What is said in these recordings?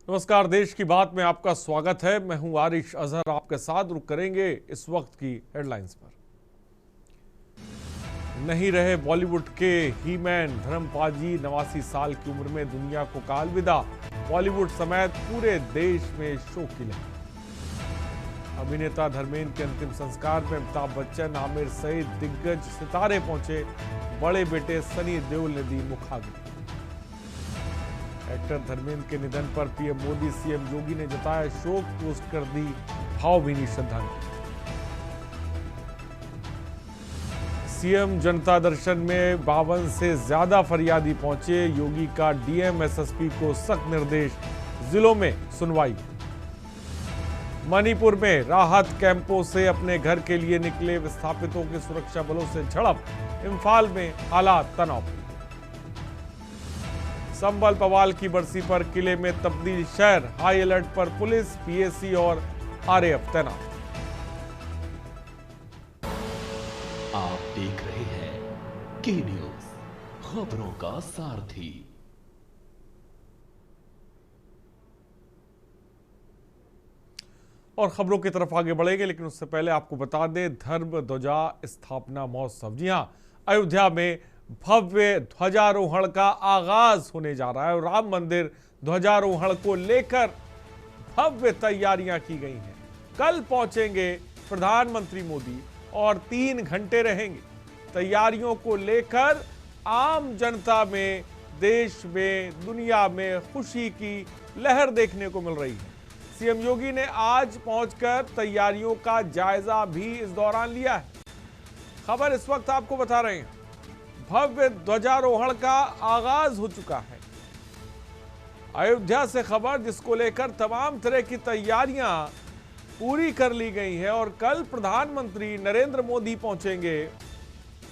नमस्कार, देश की बात में आपका स्वागत है। मैं हूं आरिश अजहर, आपके साथ रुक करेंगे इस वक्त की हेडलाइंस पर। नहीं रहे बॉलीवुड के हीमैन धर्मपाल जी, 89 साल की उम्र में दुनिया को का अलविदा। बॉलीवुड समेत पूरे देश में शोक की लहर। अभिनेता धर्मेंद्र के अंतिम संस्कार में अमिताभ बच्चन, आमिर सहित दिग्गज सितारे पहुंचे। बड़े बेटे सनी देओल ने दी मुखाग्नि। एक्टर धर्मेंद्र के निधन पर पीएम मोदी, सीएम योगी ने जताया शोक, पोस्ट कर दी भावभीनी श्रद्धांजलि। सीएम जनता दर्शन में 52 से ज्यादा फरियादी पहुंचे। योगी का डीएम एसएसपी को सख्त निर्देश, जिलों में सुनवाई। मणिपुर में राहत कैंपों से अपने घर के लिए निकले विस्थापितों के सुरक्षा बलों से झड़प। इम्फाल में हालात तनावपूर्ण। संभल पवाल की बरसी पर किले में तब्दील शहर, हाई अलर्ट पर पुलिस, पीएसी और आरएएफ तैनात। आप देख रहे हैं के न्यूज, खबरों का सारथी। और खबरों की तरफ आगे बढ़ेंगे, लेकिन उससे पहले आपको बता दें धर्म ध्वजा स्थापना महोत्सव। जी हां, अयोध्या में भव्य ध्वजारोहण का आगाज होने जा रहा है और राम मंदिर ध्वजारोहण को लेकर भव्य तैयारियां की गई हैं। कल पहुंचेंगे प्रधानमंत्री मोदी और 3 घंटे रहेंगे। तैयारियों को लेकर आम जनता में, देश में, दुनिया में खुशी की लहर देखने को मिल रही है। सीएम योगी ने आज पहुंचकर तैयारियों का जायजा भी इस दौरान लिया है। खबर इस वक्त आपको बता रहे हैं, भव्य ध्वजारोहण का आगाज हो चुका है। अयोध्या से खबर, जिसको लेकर तमाम तरह की तैयारियां पूरी कर ली गई हैं और कल प्रधानमंत्री नरेंद्र मोदी पहुंचेंगे।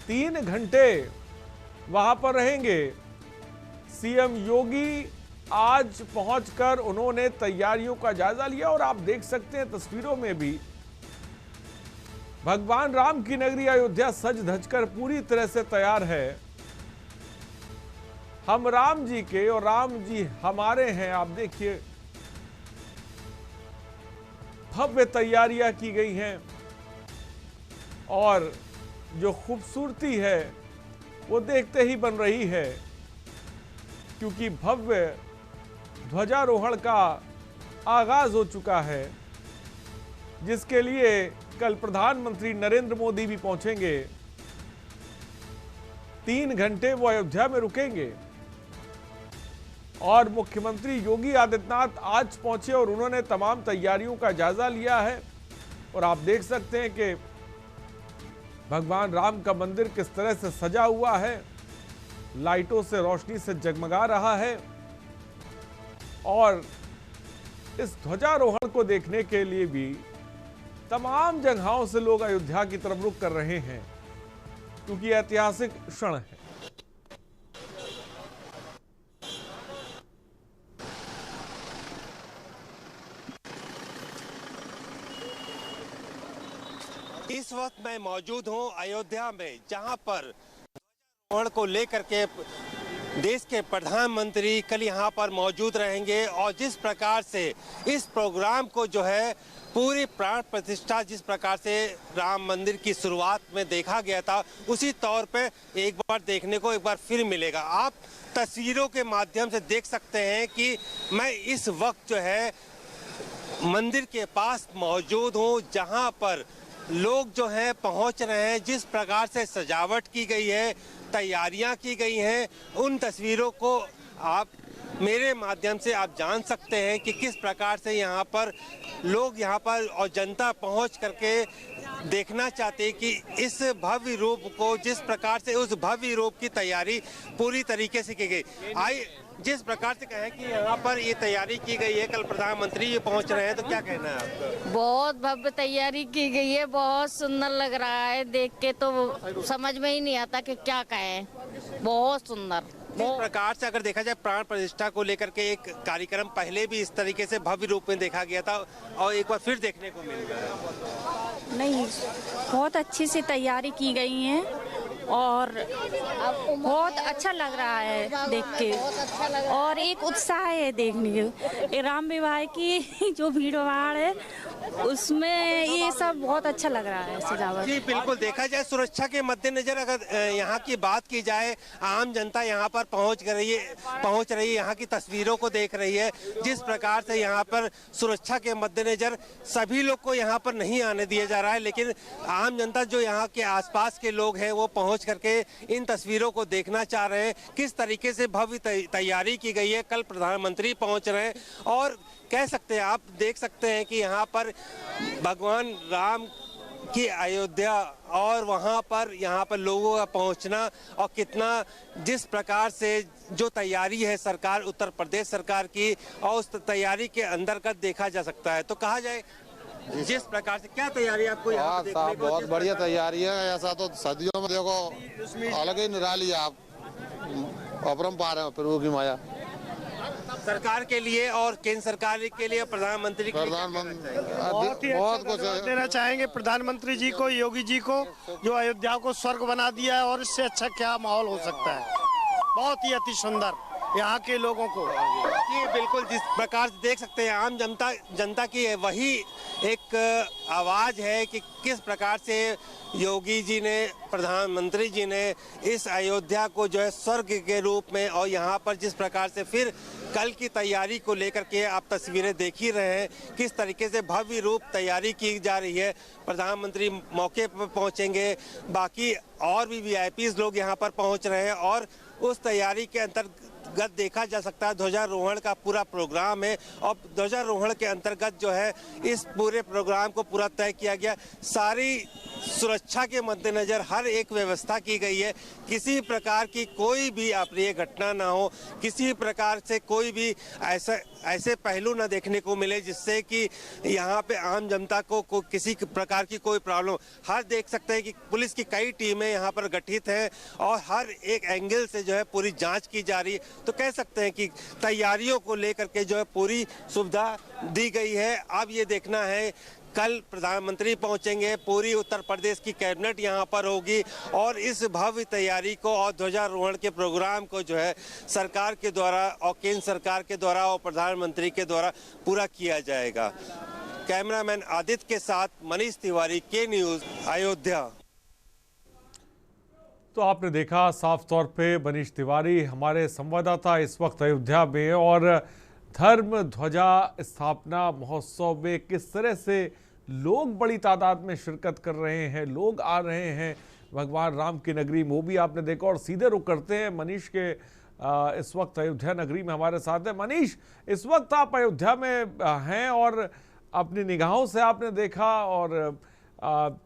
3 घंटे वहां पर रहेंगे। सीएम योगी आज पहुंचकर उन्होंने तैयारियों का जायजा लिया और आप देख सकते हैं तस्वीरों में भी भगवान राम की नगरी अयोध्या सज धज कर पूरी तरह से तैयार है। हम राम जी के और राम जी हमारे हैं। आप देखिए भव्य तैयारियां की गई हैं और जो खूबसूरती है वो देखते ही बन रही है, क्योंकि भव्य ध्वजारोहण का आगाज हो चुका है, जिसके लिए कल प्रधानमंत्री नरेंद्र मोदी भी पहुंचेंगे। 3 घंटे वो अयोध्या में रुकेंगे और मुख्यमंत्री योगी आदित्यनाथ आज पहुंचे और उन्होंने तमाम तैयारियों का जायजा लिया है। और आप देख सकते हैं कि भगवान राम का मंदिर किस तरह से सजा हुआ है, लाइटों से, रोशनी से जगमगा रहा है। और इस ध्वजारोहण को देखने के लिए भी तमाम जगहों से लोग अयोध्या की तरफ रुख कर रहे हैं, क्योंकि ऐतिहासिक क्षण है। इस वक्त मैं मौजूद हूं अयोध्या में, जहां पर ध्वजारोहण को लेकर के देश के प्रधानमंत्री कल यहां पर मौजूद रहेंगे। और जिस प्रकार से इस प्रोग्राम को जो है पूरी प्राण प्रतिष्ठा, जिस प्रकार से राम मंदिर की शुरुआत में देखा गया था, उसी तौर पे एक बार देखने को एक बार फिर मिलेगा। आप तस्वीरों के माध्यम से देख सकते हैं कि मैं इस वक्त जो है मंदिर के पास मौजूद हूं, जहां पर लोग जो हैं पहुंच रहे हैं। जिस प्रकार से सजावट की गई है, तैयारियां की गई हैं, उन तस्वीरों को आप मेरे माध्यम से आप जान सकते हैं कि किस प्रकार से यहाँ पर लोग यहाँ पर और जनता पहुँच करके देखना चाहते हैं कि इस भव्य रूप को, जिस प्रकार से उस भव्य रूप की तैयारी पूरी तरीके से की गई। आई जिस प्रकार से कहें कि यहाँ पर ये तैयारी की गई है, कल प्रधानमंत्री ये पहुँच रहे हैं, तो क्या कहना है आपका? बहुत भव्य तैयारी की गई है, बहुत सुंदर लग रहा है। देख के तो समझ में ही नहीं आता कि क्या कहें, बहुत सुंदर। जिस प्रकार से अगर देखा जाए प्राण प्रतिष्ठा को लेकर के एक कार्यक्रम पहले भी इस तरीके से भव्य रूप में देखा गया था और एक बार फिर देखने को मिल गया। नहीं, बहुत अच्छी सी तैयारी की गई है और बहुत अच्छा लग रहा है देख के, और एक उत्साह है देखने के। राम विवाह की जो भीड़ भाड़ है उसमें ये सब बहुत अच्छा लग रहा है सजावट। जी बिल्कुल, देखा जाए सुरक्षा के मद्देनजर अगर यहाँ की बात की जाए, आम जनता यहाँ पर पहुँच रही है, यहाँ की तस्वीरों को देख रही है। जिस प्रकार से यहाँ पर सुरक्षा के मद्देनजर सभी लोग को यहाँ पर नहीं आने दिया जा रहा है, लेकिन आम जनता जो यहाँ के आसपास के लोग हैं वो पहुँच करके इन तस्वीरों को देखना चाह रहे हैं। किस तरीके से भव्य तैयारी की गई है, कल प्रधानमंत्री पहुँच रहे हैं और कह सकते हैं, आप देख सकते हैं कि यहाँ पर भगवान राम की अयोध्या और वहाँ पर यहाँ पर लोगों का पहुँचना और कितना जिस प्रकार से जो तैयारी है सरकार, उत्तर प्रदेश सरकार की, और उस तैयारी के अंतर्गत देखा जा सकता है। तो कहा जाए जिस प्रकार से क्या तैयारी आपको यहाँ पे देखने को, बहुत बढ़िया तैयारी है। ऐसा तो सदियों में देखो अलग ही निराली है, आप अपरंपार है प्रभु की माया। सरकार के लिए और केंद्र सरकार के लिए, प्रधानमंत्री के लिए बहुत कुछ देना चाहेंगे प्रधानमंत्री जी को, योगी जी को, जो अयोध्या को स्वर्ग बना दिया है, और इससे अच्छा क्या माहौल हो सकता है। बहुत ही अति सुंदर यहाँ के लोगों को। ये बिल्कुल जिस प्रकार से देख सकते हैं आम जनता की वही एक आवाज है कि किस प्रकार से योगी जी ने, प्रधानमंत्री जी ने इस अयोध्या को जो है स्वर्ग के रूप में, और यहाँ पर जिस प्रकार से फिर कल की तैयारी को लेकर के आप तस्वीरें देख ही रहे हैं, किस तरीके से भव्य रूप तैयारी की जा रही है। प्रधानमंत्री मौके पर पहुँचेंगे, बाकी और भी वीआईपीज लोग यहाँ पर पहुँच रहे हैं और उस तैयारी के अंतर्गत देखा जा सकता है ध्वजारोहण का पूरा प्रोग्राम है। और ध्वजारोहण के अंतर्गत जो है इस पूरे प्रोग्राम को पूरा तय किया गया। सारी सुरक्षा के मद्देनजर हर एक व्यवस्था की गई है, किसी प्रकार की कोई भी अप्रिय घटना ना हो, किसी प्रकार से कोई भी ऐसे पहलू ना देखने को मिले जिससे कि यहाँ पे आम जनता को किसी प्रकार की कोई प्रॉब्लम। हर देख सकते हैं कि पुलिस की कई टीमें यहाँ पर गठित हैं और हर एक एंगल से जो है पूरी जांच की जा रही है। तो कह सकते हैं कि तैयारियों को लेकर के जो है पूरी सुविधा दी गई है। अब ये देखना है कल प्रधानमंत्री पहुंचेंगे, पूरी उत्तर प्रदेश की कैबिनेट यहां पर होगी और इस भव्य तैयारी को और ध्वजारोहण के प्रोग्राम को जो है सरकार के द्वारा और केंद्र सरकार के द्वारा और प्रधानमंत्री के द्वारा पूरा किया जाएगा। कैमरामैन आदित्य के साथ मनीष तिवारी, के न्यूज़, अयोध्या। तो आपने देखा साफ तौर पे मनीष तिवारी हमारे संवाददाता इस वक्त अयोध्या में, और धर्म ध्वजा स्थापना महोत्सव में किस तरह से लोग बड़ी तादाद में शिरकत कर रहे हैं, लोग आ रहे हैं भगवान राम की नगरी में, वो भी आपने देखा। और सीधे रुख करते हैं मनीष के, इस वक्त अयोध्या नगरी में हमारे साथ है मनीष। इस वक्त आप अयोध्या में हैं और अपनी निगाहों से आपने देखा और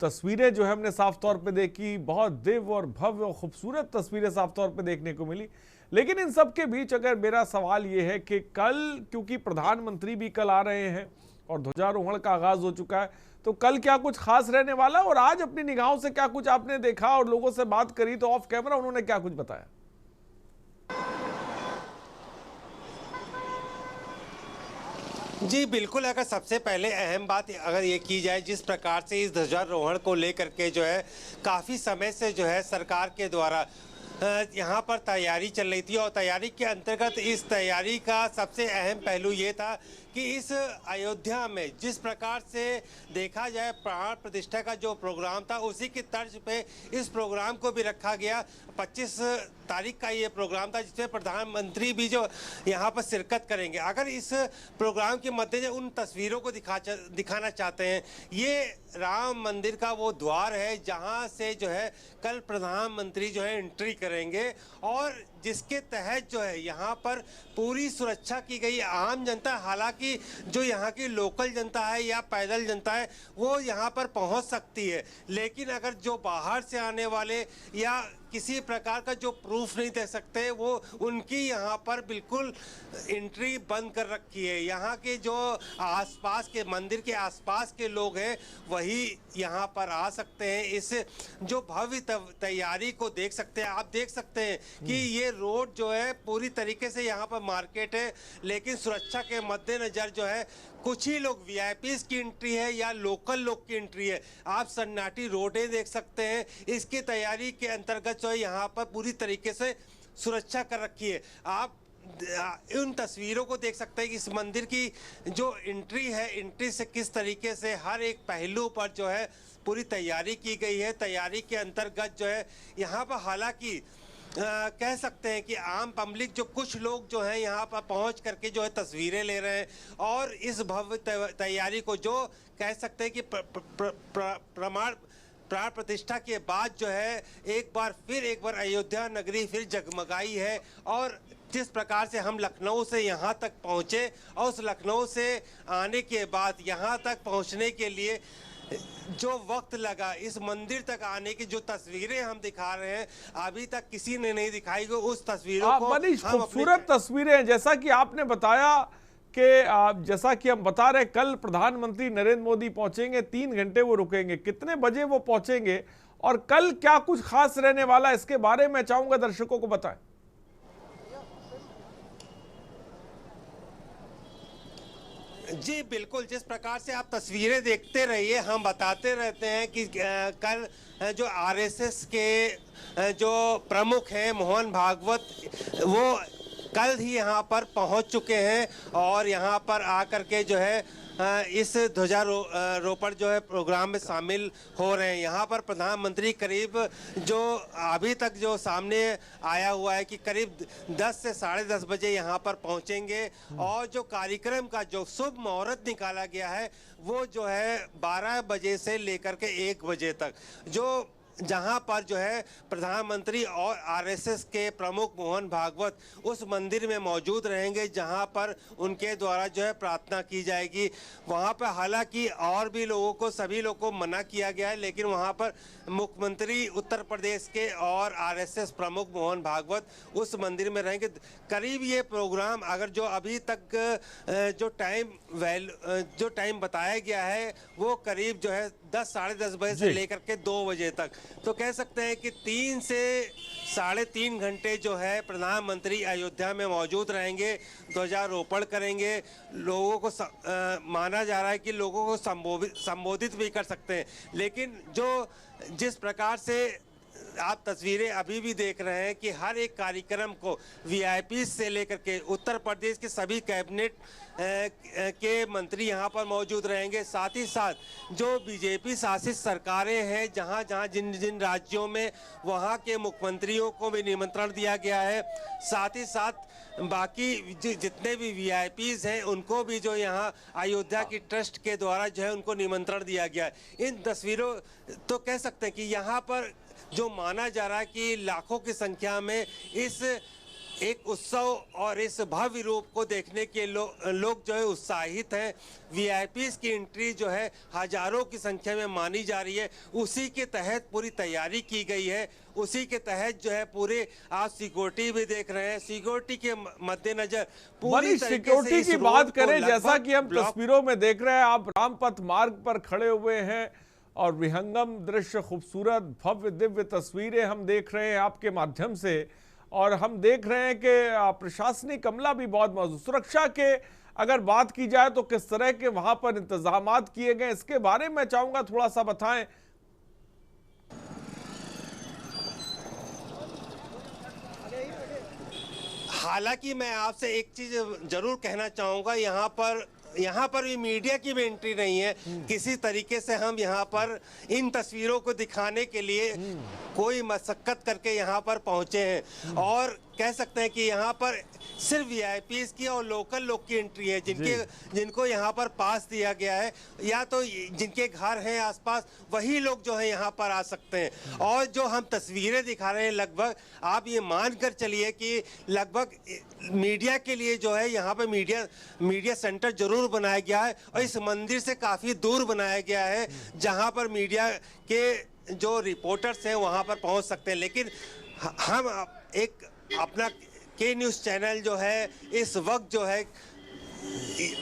तस्वीरें जो है हमने साफ तौर पे देखी, बहुत दिव्य और भव्य और खूबसूरत तस्वीरें साफ तौर पे देखने को मिली। लेकिन इन सब के बीच अगर मेरा सवाल ये है कि कल, क्योंकि प्रधानमंत्री भी कल आ रहे हैं और ध्वजारोहण का आगाज हो चुका है, तो कल क्या कुछ खास रहने वाला, और आज अपनी निगाहों से क्या कुछ आपने देखा और लोगों से बात करी तो ऑफ कैमरा उन्होंने क्या कुछ बताया? जी बिल्कुल, अगर सबसे पहले अहम बात अगर ये की जाए, जिस प्रकार से इस ध्वजारोहण को लेकर के जो है काफ़ी समय से जो है सरकार के द्वारा यहाँ पर तैयारी चल रही थी, और तैयारी के अंतर्गत इस तैयारी का सबसे अहम पहलू ये था कि इस अयोध्या में जिस प्रकार से देखा जाए प्राण प्रतिष्ठा का जो प्रोग्राम था उसी की तर्ज पे इस प्रोग्राम को भी रखा गया। 25 तारीख का ये प्रोग्राम था जिसमें प्रधानमंत्री भी जो यहाँ पर शिरकत करेंगे। अगर इस प्रोग्राम के मद्देनजर उन तस्वीरों को दिखाना चाहते हैं, ये राम मंदिर का वो द्वार है जहाँ से जो है कल प्रधानमंत्री जो है एंट्री करेंगे, और जिसके तहत जो है यहाँ पर पूरी सुरक्षा की गई। आम जनता, हालांकि जो यहाँ की लोकल जनता है या पैदल जनता है वो यहाँ पर पहुँच सकती है, लेकिन अगर जो बाहर से आने वाले या किसी प्रकार का जो प्रूफ नहीं दे सकते, वो उनकी यहाँ पर बिल्कुल एंट्री बंद कर रखी है। यहाँ के जो आसपास के मंदिर के आसपास के लोग हैं वही यहाँ पर आ सकते हैं, इस जो भव्य तैयारी को देख सकते हैं। आप देख सकते हैं कि ये रोड जो है पूरी तरीके से यहाँ पर मार्केट है, लेकिन सुरक्षा के मद्देनजर जो है कुछ ही लोग वीआईपीज की एंट्री है या लोकल लोग की एंट्री है। आप सन्नाटी रोडें देख सकते हैं। इसकी तैयारी के अंतर्गत जो है यहाँ पर पूरी तरीके से सुरक्षा कर रखी है। आप उन तस्वीरों को देख सकते हैं कि इस मंदिर की जो एंट्री है, एंट्री से किस तरीके से हर एक पहलू पर जो है पूरी तैयारी की गई है। तैयारी के अंतर्गत जो है यहाँ पर हालांकि कह सकते हैं कि आम पब्लिक जो कुछ लोग जो हैं यहाँ पर पहुँच करके जो है तस्वीरें ले रहे हैं और इस भव्य तैयारी को जो कह सकते हैं कि प्राण प्रतिष्ठा के बाद जो है एक बार अयोध्या नगरी फिर जगमगाई है। और जिस प्रकार से हम लखनऊ से यहाँ तक पहुँचे और उस लखनऊ से आने के बाद यहाँ तक पहुँचने के लिए जो वक्त लगा, इस मंदिर तक आने की जो तस्वीरें हम दिखा रहे हैं अभी तक किसी ने नहीं दिखाई। उस तस्वीरों को मनीष, खूबसूरत तस्वीरें हैं। जैसा कि आपने बताया कि जैसा कि हम बता रहे, कल प्रधानमंत्री नरेंद्र मोदी पहुंचेंगे, 3 घंटे वो रुकेंगे, कितने बजे वो पहुंचेंगे और कल क्या कुछ खास रहने वाला है, इसके बारे में चाहूंगा दर्शकों को बताएं। जी बिल्कुल, जिस प्रकार से आप तस्वीरें देखते रहिए, हम बताते रहते हैं कि कल जो आरएसएस के जो प्रमुख हैं मोहन भागवत, वो कल ही यहाँ पर पहुँच चुके हैं और यहाँ पर आकर के जो है इस ध्वजारोपण जो है प्रोग्राम में शामिल हो रहे हैं। यहाँ पर प्रधानमंत्री करीब जो अभी तक जो सामने आया हुआ है कि करीब 10 से 10:30 बजे यहाँ पर पहुँचेंगे और जो कार्यक्रम का जो शुभ मुहूर्त निकाला गया है वो जो है 12 बजे से लेकर के 1 बजे तक, जो जहां पर जो है प्रधानमंत्री और आरएसएस के प्रमुख मोहन भागवत उस मंदिर में मौजूद रहेंगे जहां पर उनके द्वारा जो है प्रार्थना की जाएगी। वहां पर हालांकि और भी लोगों को, सभी लोगों को मना किया गया है, लेकिन वहां पर मुख्यमंत्री उत्तर प्रदेश के और आरएसएस प्रमुख मोहन भागवत उस मंदिर में रहेंगे। करीब ये प्रोग्राम अगर जो अभी तक जो टाइम बताया गया है वो करीब जो है 10 साढ़े 10 बजे से लेकर के 2 बजे तक, तो कह सकते हैं कि 3 से 3.5 घंटे जो है प्रधानमंत्री अयोध्या में मौजूद रहेंगे, ध्वजारोपण करेंगे। लोगों को माना जा रहा है कि लोगों को संबोधित भी कर सकते हैं, लेकिन जिस प्रकार से आप तस्वीरें अभी भी देख रहे हैं कि हर एक कार्यक्रम को वीआईपी से लेकर के उत्तर प्रदेश के सभी कैबिनेट के मंत्री यहाँ पर मौजूद रहेंगे। साथ ही साथ जो बीजेपी शासित सरकारें हैं, जहाँ जिन राज्यों में, वहाँ के मुख्यमंत्रियों को भी निमंत्रण दिया गया है। साथ ही साथ बाकी जितने भी वीआईपीज हैं उनको भी जो यहाँ अयोध्या की ट्रस्ट के द्वारा जो है उनको निमंत्रण दिया गया है। इन तस्वीरों तो कह सकते हैं कि यहाँ पर जो माना जा रहा है कि लाखों की संख्या में इस एक उत्सव और इस भव्य रूप को देखने के लोग जो है उत्साहित हैं। वीआईपीज की एंट्री जो है हजारों की संख्या में मानी जा रही है। उसी के तहत पूरी तैयारी की गई है। उसी के तहत जो है पूरे आप सिक्योरिटी भी देख रहे हैं। सिक्योरिटी के मद्देनजर पूरी सिक्योरिटी की बात करें, जैसा कि हम तस्वीरों में देख रहे हैं, आप रामपथ मार्ग पर खड़े हुए हैं और विहंगम दृश्य, खूबसूरत भव्य दिव्य तस्वीरें हम देख रहे हैं आपके माध्यम से, और हम देख रहे हैं कि प्रशासनिक अमला भी बहुत मौजूद। सुरक्षा के अगर बात की जाए तो किस तरह के वहां पर इंतजामात किए गए, इसके बारे में चाहूंगा थोड़ा सा बताएं। हालांकि मैं आपसे एक चीज जरूर कहना चाहूंगा, यहाँ पर भी मीडिया की भी एंट्री नहीं है। किसी तरीके से हम यहाँ पर इन तस्वीरों को दिखाने के लिए कोई मशक्कत करके यहाँ पर पहुँचे हैं और कह सकते हैं कि यहाँ पर सिर्फ वीआईपीज की और लोकल लोग की एंट्री है, जिनको यहाँ पर पास दिया गया है, या तो जिनके घर हैं आसपास वही लोग जो है यहाँ पर आ सकते हैं। और जो हम तस्वीरें दिखा रहे हैं, लगभग आप ये मान कर चलिए कि लगभग मीडिया के लिए जो है यहाँ पर मीडिया सेंटर जरूर बनाया गया है और इस मंदिर से काफ़ी दूर बनाया गया है, जहाँ पर मीडिया के जो रिपोर्टर्स हैं वहाँ पर पहुँच सकते हैं। लेकिन हम एक अपना के न्यूज़ चैनल जो है इस वक्त जो है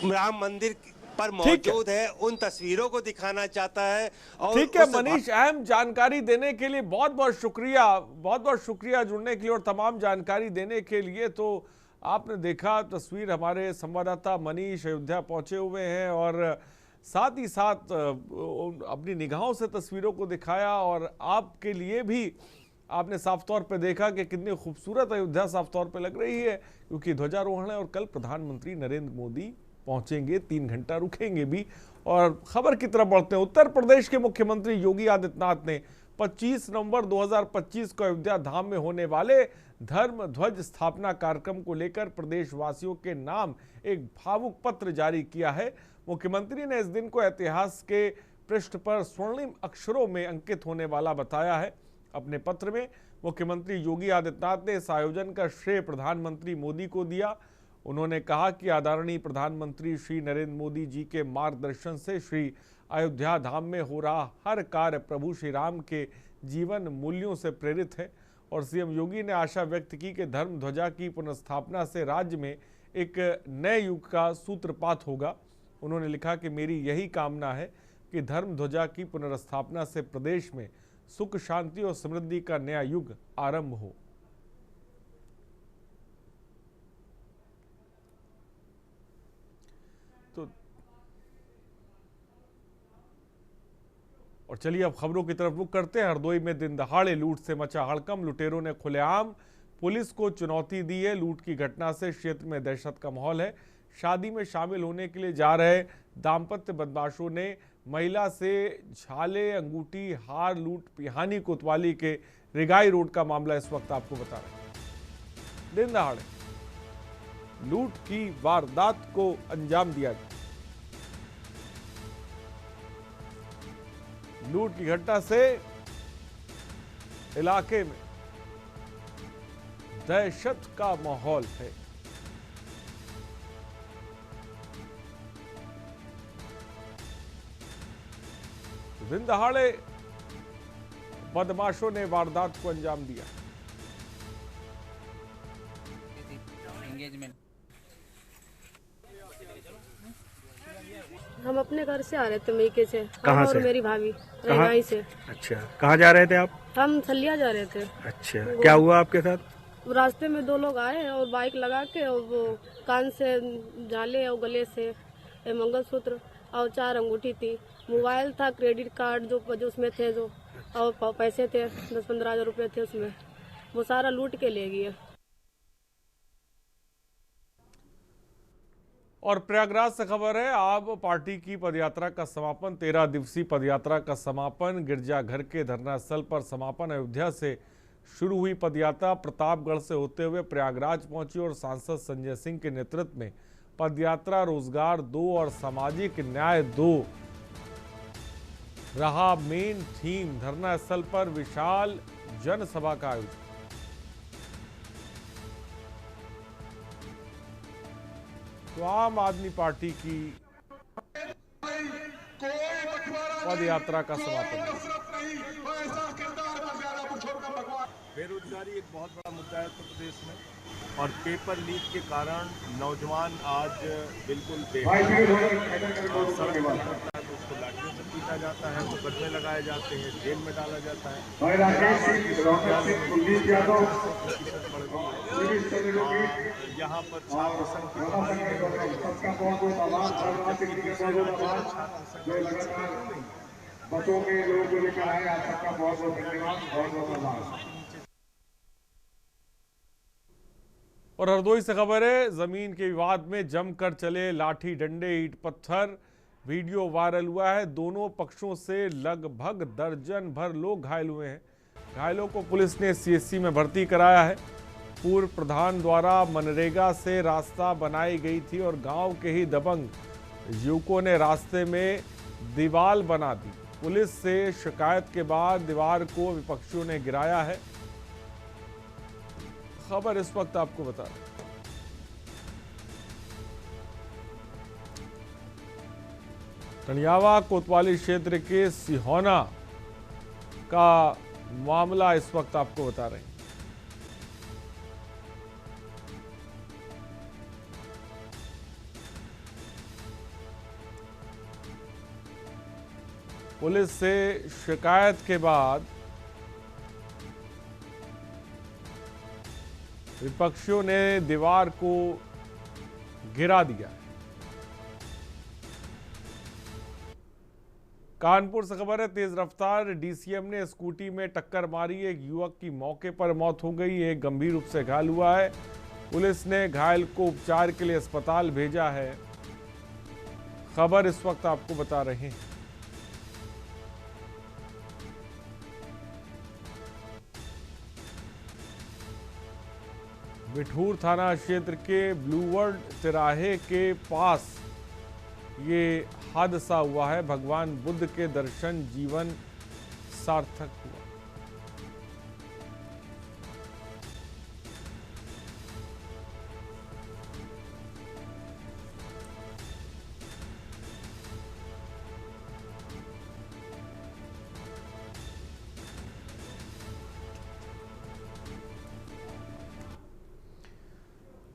राम मंदिर पर मौजूद है उन तस्वीरों को दिखाना चाहता है। और ठीक है मनीष, अहम जानकारी देने के लिए बहुत बहुत शुक्रिया जुड़ने के लिए और तमाम जानकारी देने के लिए। तो आपने देखा तस्वीर, हमारे संवाददाता मनीष अयोध्या पहुंचे हुए हैं और साथ ही साथ अपनी निगाहों से तस्वीरों को दिखाया और आपके लिए भी आपने साफ तौर पे देखा कि कितनी खूबसूरत अयोध्या साफ तौर पे लग रही है, क्योंकि ध्वजारोहण है और कल प्रधानमंत्री नरेंद्र मोदी पहुंचेंगे, 3 घंटा रुकेंगे भी। और खबर की तरफ बढ़ते हैं। उत्तर प्रदेश के मुख्यमंत्री योगी आदित्यनाथ ने 25 नवंबर 2025 को अयोध्या धाम में होने वाले धर्म ध्वज स्थापना कार्यक्रम को लेकर प्रदेशवासियों के नाम एक भावुक पत्र जारी किया है। मुख्यमंत्री ने इस दिन को इतिहास के पृष्ठ पर स्वर्णिम अक्षरों में अंकित होने वाला बताया है। अपने पत्र में मुख्यमंत्री योगी आदित्यनाथ ने इस आयोजन का श्रेय प्रधानमंत्री मोदी को दिया। उन्होंने कहा कि आदरणीय प्रधानमंत्री श्री नरेंद्र मोदी जी के मार्गदर्शन से श्री अयोध्या धाम में हो रहा हर कार्य प्रभु श्री राम के जीवन मूल्यों से प्रेरित है। और सीएम योगी ने आशा व्यक्त की कि धर्म ध्वजा की पुनर्स्थापना से राज्य में एक नए युग का सूत्रपात होगा। उन्होंने लिखा कि मेरी यही कामना है कि धर्म ध्वजा की पुनर्स्थापना से प्रदेश में सुख, शांति और समृद्धि का नया युग आरंभ हो। तो और चलिए अब खबरों की तरफ रुख करते हैं। हरदोई में दिन दहाड़े लूट से मचा हड़कंप। लुटेरों ने खुलेआम पुलिस को चुनौती दी है। लूट की घटना से क्षेत्र में दहशत का माहौल है। शादी में शामिल होने के लिए जा रहे दाम्पत्य बदमाशों ने महिला से झाले, अंगूठी, हार लूट पिहानी कोतवाली के रिगाई रोड का मामला इस वक्त आपको बता रहे हैं। दिन दहाड़े लूट की वारदात को अंजाम दिया गया। लूट की घटना से इलाके में दहशत का माहौल है। दिन दहाड़े बदमाशों ने वारदात को अंजाम दिया। हम अपने घर से आ रहे थे मेके से। कहाँ से? और मेरी भाभी रेगाई से। अच्छा, कहाँ जा रहे थे आप? हम थलिया जा रहे थे। अच्छा, क्या हुआ आपके साथ? रास्ते में 2 लोग आए और बाइक लगा के और वो कान से झाले और गले से मंगलसूत्र और 4 अंगूठी थी, मोबाइल था, क्रेडिट कार्ड जो उसमें थे जो, और पैसे थे 10-15 हज़ार रुपये थे उसमें, वो सारा लूट के ले गए। और प्रयागराज से खबर है, आप पार्टी की पदयात्रा का समापन, 13 दिवसीय पदयात्रा का समापन गिरजाघर के धरना स्थल पर समापन। अयोध्या से शुरू हुई पदयात्रा प्रतापगढ़ से होते हुए प्रयागराज पहुंची और सांसद संजय सिंह के नेतृत्व में पदयात्रा रोजगार 2 और सामाजिक न्याय 2 रहा मेन थीम। धरना स्थल पर विशाल जनसभा का आयोजन। तो आम आदमी पार्टी की पदयात्रा का समापन। बेरोजगारी एक बहुत बड़ा मुद्दा है उत्तर प्रदेश में, और पेपर लीक के कारण नौजवान आज बिल्कुल सड़क पर तो उसको लाठियों से पीटा जाता है, मुकदमे लगाए जाते हैं, जेल में डाला जाता है। यहाँ पर छात्र संघ की बसों में लोग लेकर आए, आप सबका बहुत बहुत धन्यवाद, बहुत बहुत धन्यवाद। और हरदोई से खबर है, जमीन के विवाद में जमकर चले लाठी डंडे, ईंट पत्थर। वीडियो वायरल हुआ है। दोनों पक्षों से लगभग दर्जन भर लोग घायल हुए हैं। घायलों को पुलिस ने सीएचसी में भर्ती कराया है। पूर्व प्रधान द्वारा मनरेगा से रास्ता बनाई गई थी और गांव के ही दबंग युवकों ने रास्ते में दीवार बना दी। पुलिस से शिकायत के बाद दीवार को विपक्षियों ने गिराया है। खबर इस वक्त आपको बता रहे। टंडियावा कोतवाली क्षेत्र के सिहोना का मामला इस वक्त आपको बता रहे हैं। पुलिस से शिकायत के बाद विपक्षियों ने दीवार को गिरा दिया। कानपुर से खबर है, तेज रफ्तार डीसीएम ने स्कूटी में टक्कर मारी, एक युवक की मौके पर मौत हो गई, एक गंभीर रूप से घायल हुआ है। पुलिस ने घायल को उपचार के लिए अस्पताल भेजा है। खबर इस वक्त आपको बता रहे हैं। बिठूर थाना क्षेत्र के ब्लूवर्ड तिराहे के पास ये हादसा हुआ है। भगवान बुद्ध के दर्शन जीवन सार्थक हुआ।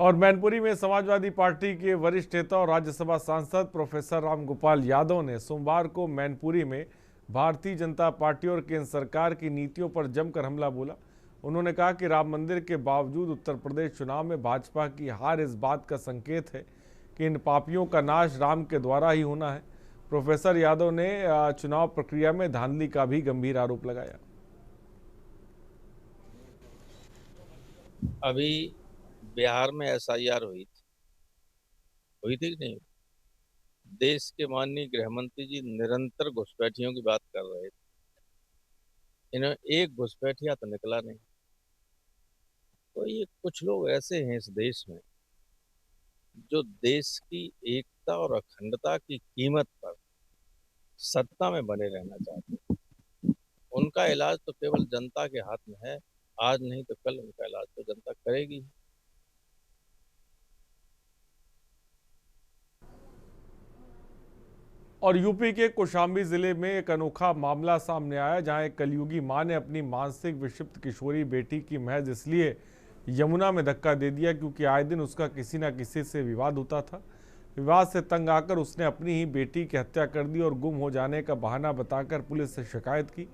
और मैनपुरी में समाजवादी पार्टी के वरिष्ठ नेता और राज्यसभा सांसद प्रोफेसर रामगोपाल यादव ने सोमवार को मैनपुरी में भारतीय जनता पार्टी और केंद्र सरकार की नीतियों पर जमकर हमला बोला। उन्होंने कहा कि राम मंदिर के बावजूद उत्तर प्रदेश चुनाव में भाजपा की हार इस बात का संकेत है कि इन पापियों का नाश राम के द्वारा ही होना है। प्रोफेसर यादव ने चुनाव प्रक्रिया में धांधली का भी गंभीर आरोप लगाया। अभी बिहार में एसआईआर हुई थी कि नहीं? देश के माननीय गृह मंत्री जी निरंतर घुसपैठियों की बात कर रहे थे। इन्होंने एक घुसपैठिया तो निकला नहीं। तो ये कुछ लोग ऐसे हैं इस देश में जो देश की एकता और अखंडता की कीमत पर सत्ता में बने रहना चाहते हैं। उनका इलाज तो केवल जनता के हाथ में है। आज नहीं तो कल उनका इलाज तो जनता करेगी। और यूपी के कौशाम्बी जिले में एक अनोखा मामला सामने आया, जहां एक कलयुगी मां ने अपनी मानसिक विक्षिप्त किशोरी बेटी की महज इसलिए यमुना में धक्का दे दिया क्योंकि आए दिन उसका किसी न किसी से विवाद होता था। विवाद से तंग आकर उसने अपनी ही बेटी की हत्या कर दी और गुम हो जाने का बहाना बताकर पुलिस से शिकायत की।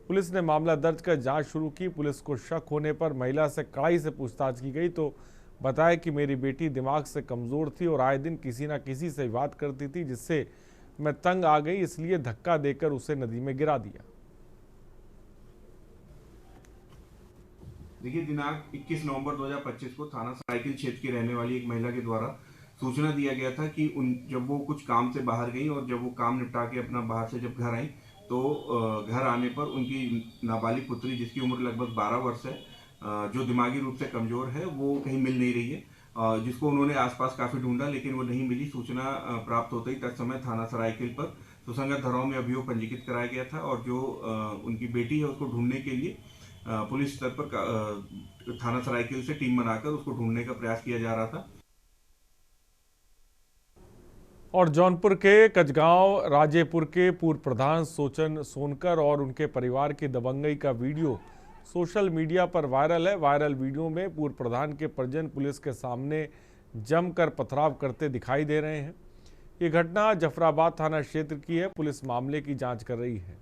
पुलिस ने मामला दर्ज कर जांच शुरू की। पुलिस को शक होने पर महिला से कड़ाई से पूछताछ की गई तो बताया कि मेरी बेटी दिमाग से कमजोर थी और आए दिन किसी न किसी से विवाद करती थी, जिससे मैं तंग आ गई, इसलिए धक्का देकर उसे नदी में गिरा दिया। देखिए, दिनांक 21 नवंबर 2025 को थाना सरायकेला क्षेत्र की रहने वाली एक महिला के द्वारा सूचना दिया गया था कि जब वो कुछ काम से बाहर गई और जब वो काम निपटा के अपना बाहर से जब घर आई तो घर आने पर उनकी नाबालिग पुत्री, जिसकी उम्र लगभग 12 वर्ष है, जो दिमागी रूप से कमजोर है, वो कहीं मिल नहीं रही है, जिसको उन्होंने आसपास काफी ढूंढा लेकिन वो नहीं मिली। सूचना प्राप्त होते ही तत्समय थाना सरायकेला पर सुसंगत धाराओं में अभियोग पंजीकृत कराया गया था और जो उनकी बेटी है उसको ढूंढने के लिए पुलिस स्तर पर थाना सरायकेला से टीम बनाकर उसको ढूंढने का प्रयास किया जा रहा था। और जौनपुर के कचगांव राजेपुर के पूर्व प्रधान सोचन सोनकर और उनके परिवार की दबंगई का वीडियो सोशल मीडिया पर वायरल है। वायरल वीडियो में पूर्व प्रधान के परिजन पुलिस के सामने जमकर पथराव करते दिखाई दे रहे हैं। ये घटना जफराबाद थाना क्षेत्र की है। पुलिस मामले की जांच कर रही है।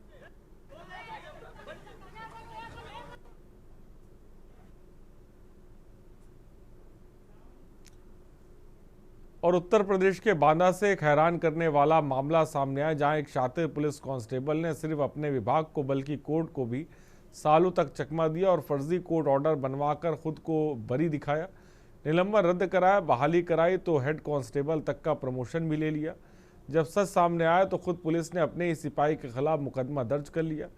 और उत्तर प्रदेश के बांदा से एक हैरान करने वाला मामला सामने आया, जहां एक शातिर पुलिस कांस्टेबल ने सिर्फ अपने विभाग को बल्कि कोर्ट को भी सालों तक चकमा दिया और फर्जी कोर्ट ऑर्डर बनवाकर खुद को बरी दिखाया। निलंबन रद्द कराया, बहाली कराई तो हेड कांस्टेबल तक का प्रमोशन भी ले लिया। जब सच सामने आया तो खुद पुलिस ने अपने ही सिपाही के खिलाफ मुकदमा दर्ज कर लिया।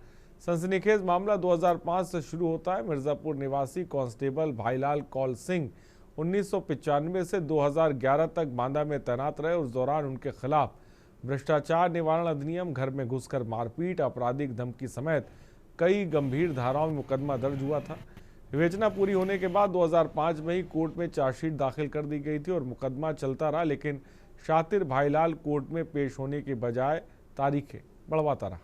सनसनीखेज मामला 2005 से शुरू होता है। मिर्जापुर निवासी कांस्टेबल भाईलाल कौल सिंह 1995 से 2011 तक बांदा में तैनात रहे। उस दौरान उनके खिलाफ भ्रष्टाचार निवारण अधिनियम, घर में घुसकर मारपीट, आपराधिक धमकी समेत कई गंभीर धाराओं में मुकदमा दर्ज हुआ था। विवेचना पूरी होने के बाद 2005 में ही कोर्ट में चार्जशीट दाखिल कर दी गई थी और मुकदमा चलता रहा, लेकिन शातिर भाईलाल कोर्ट में पेश होने के बजाय तारीखें बढ़वाता रहा।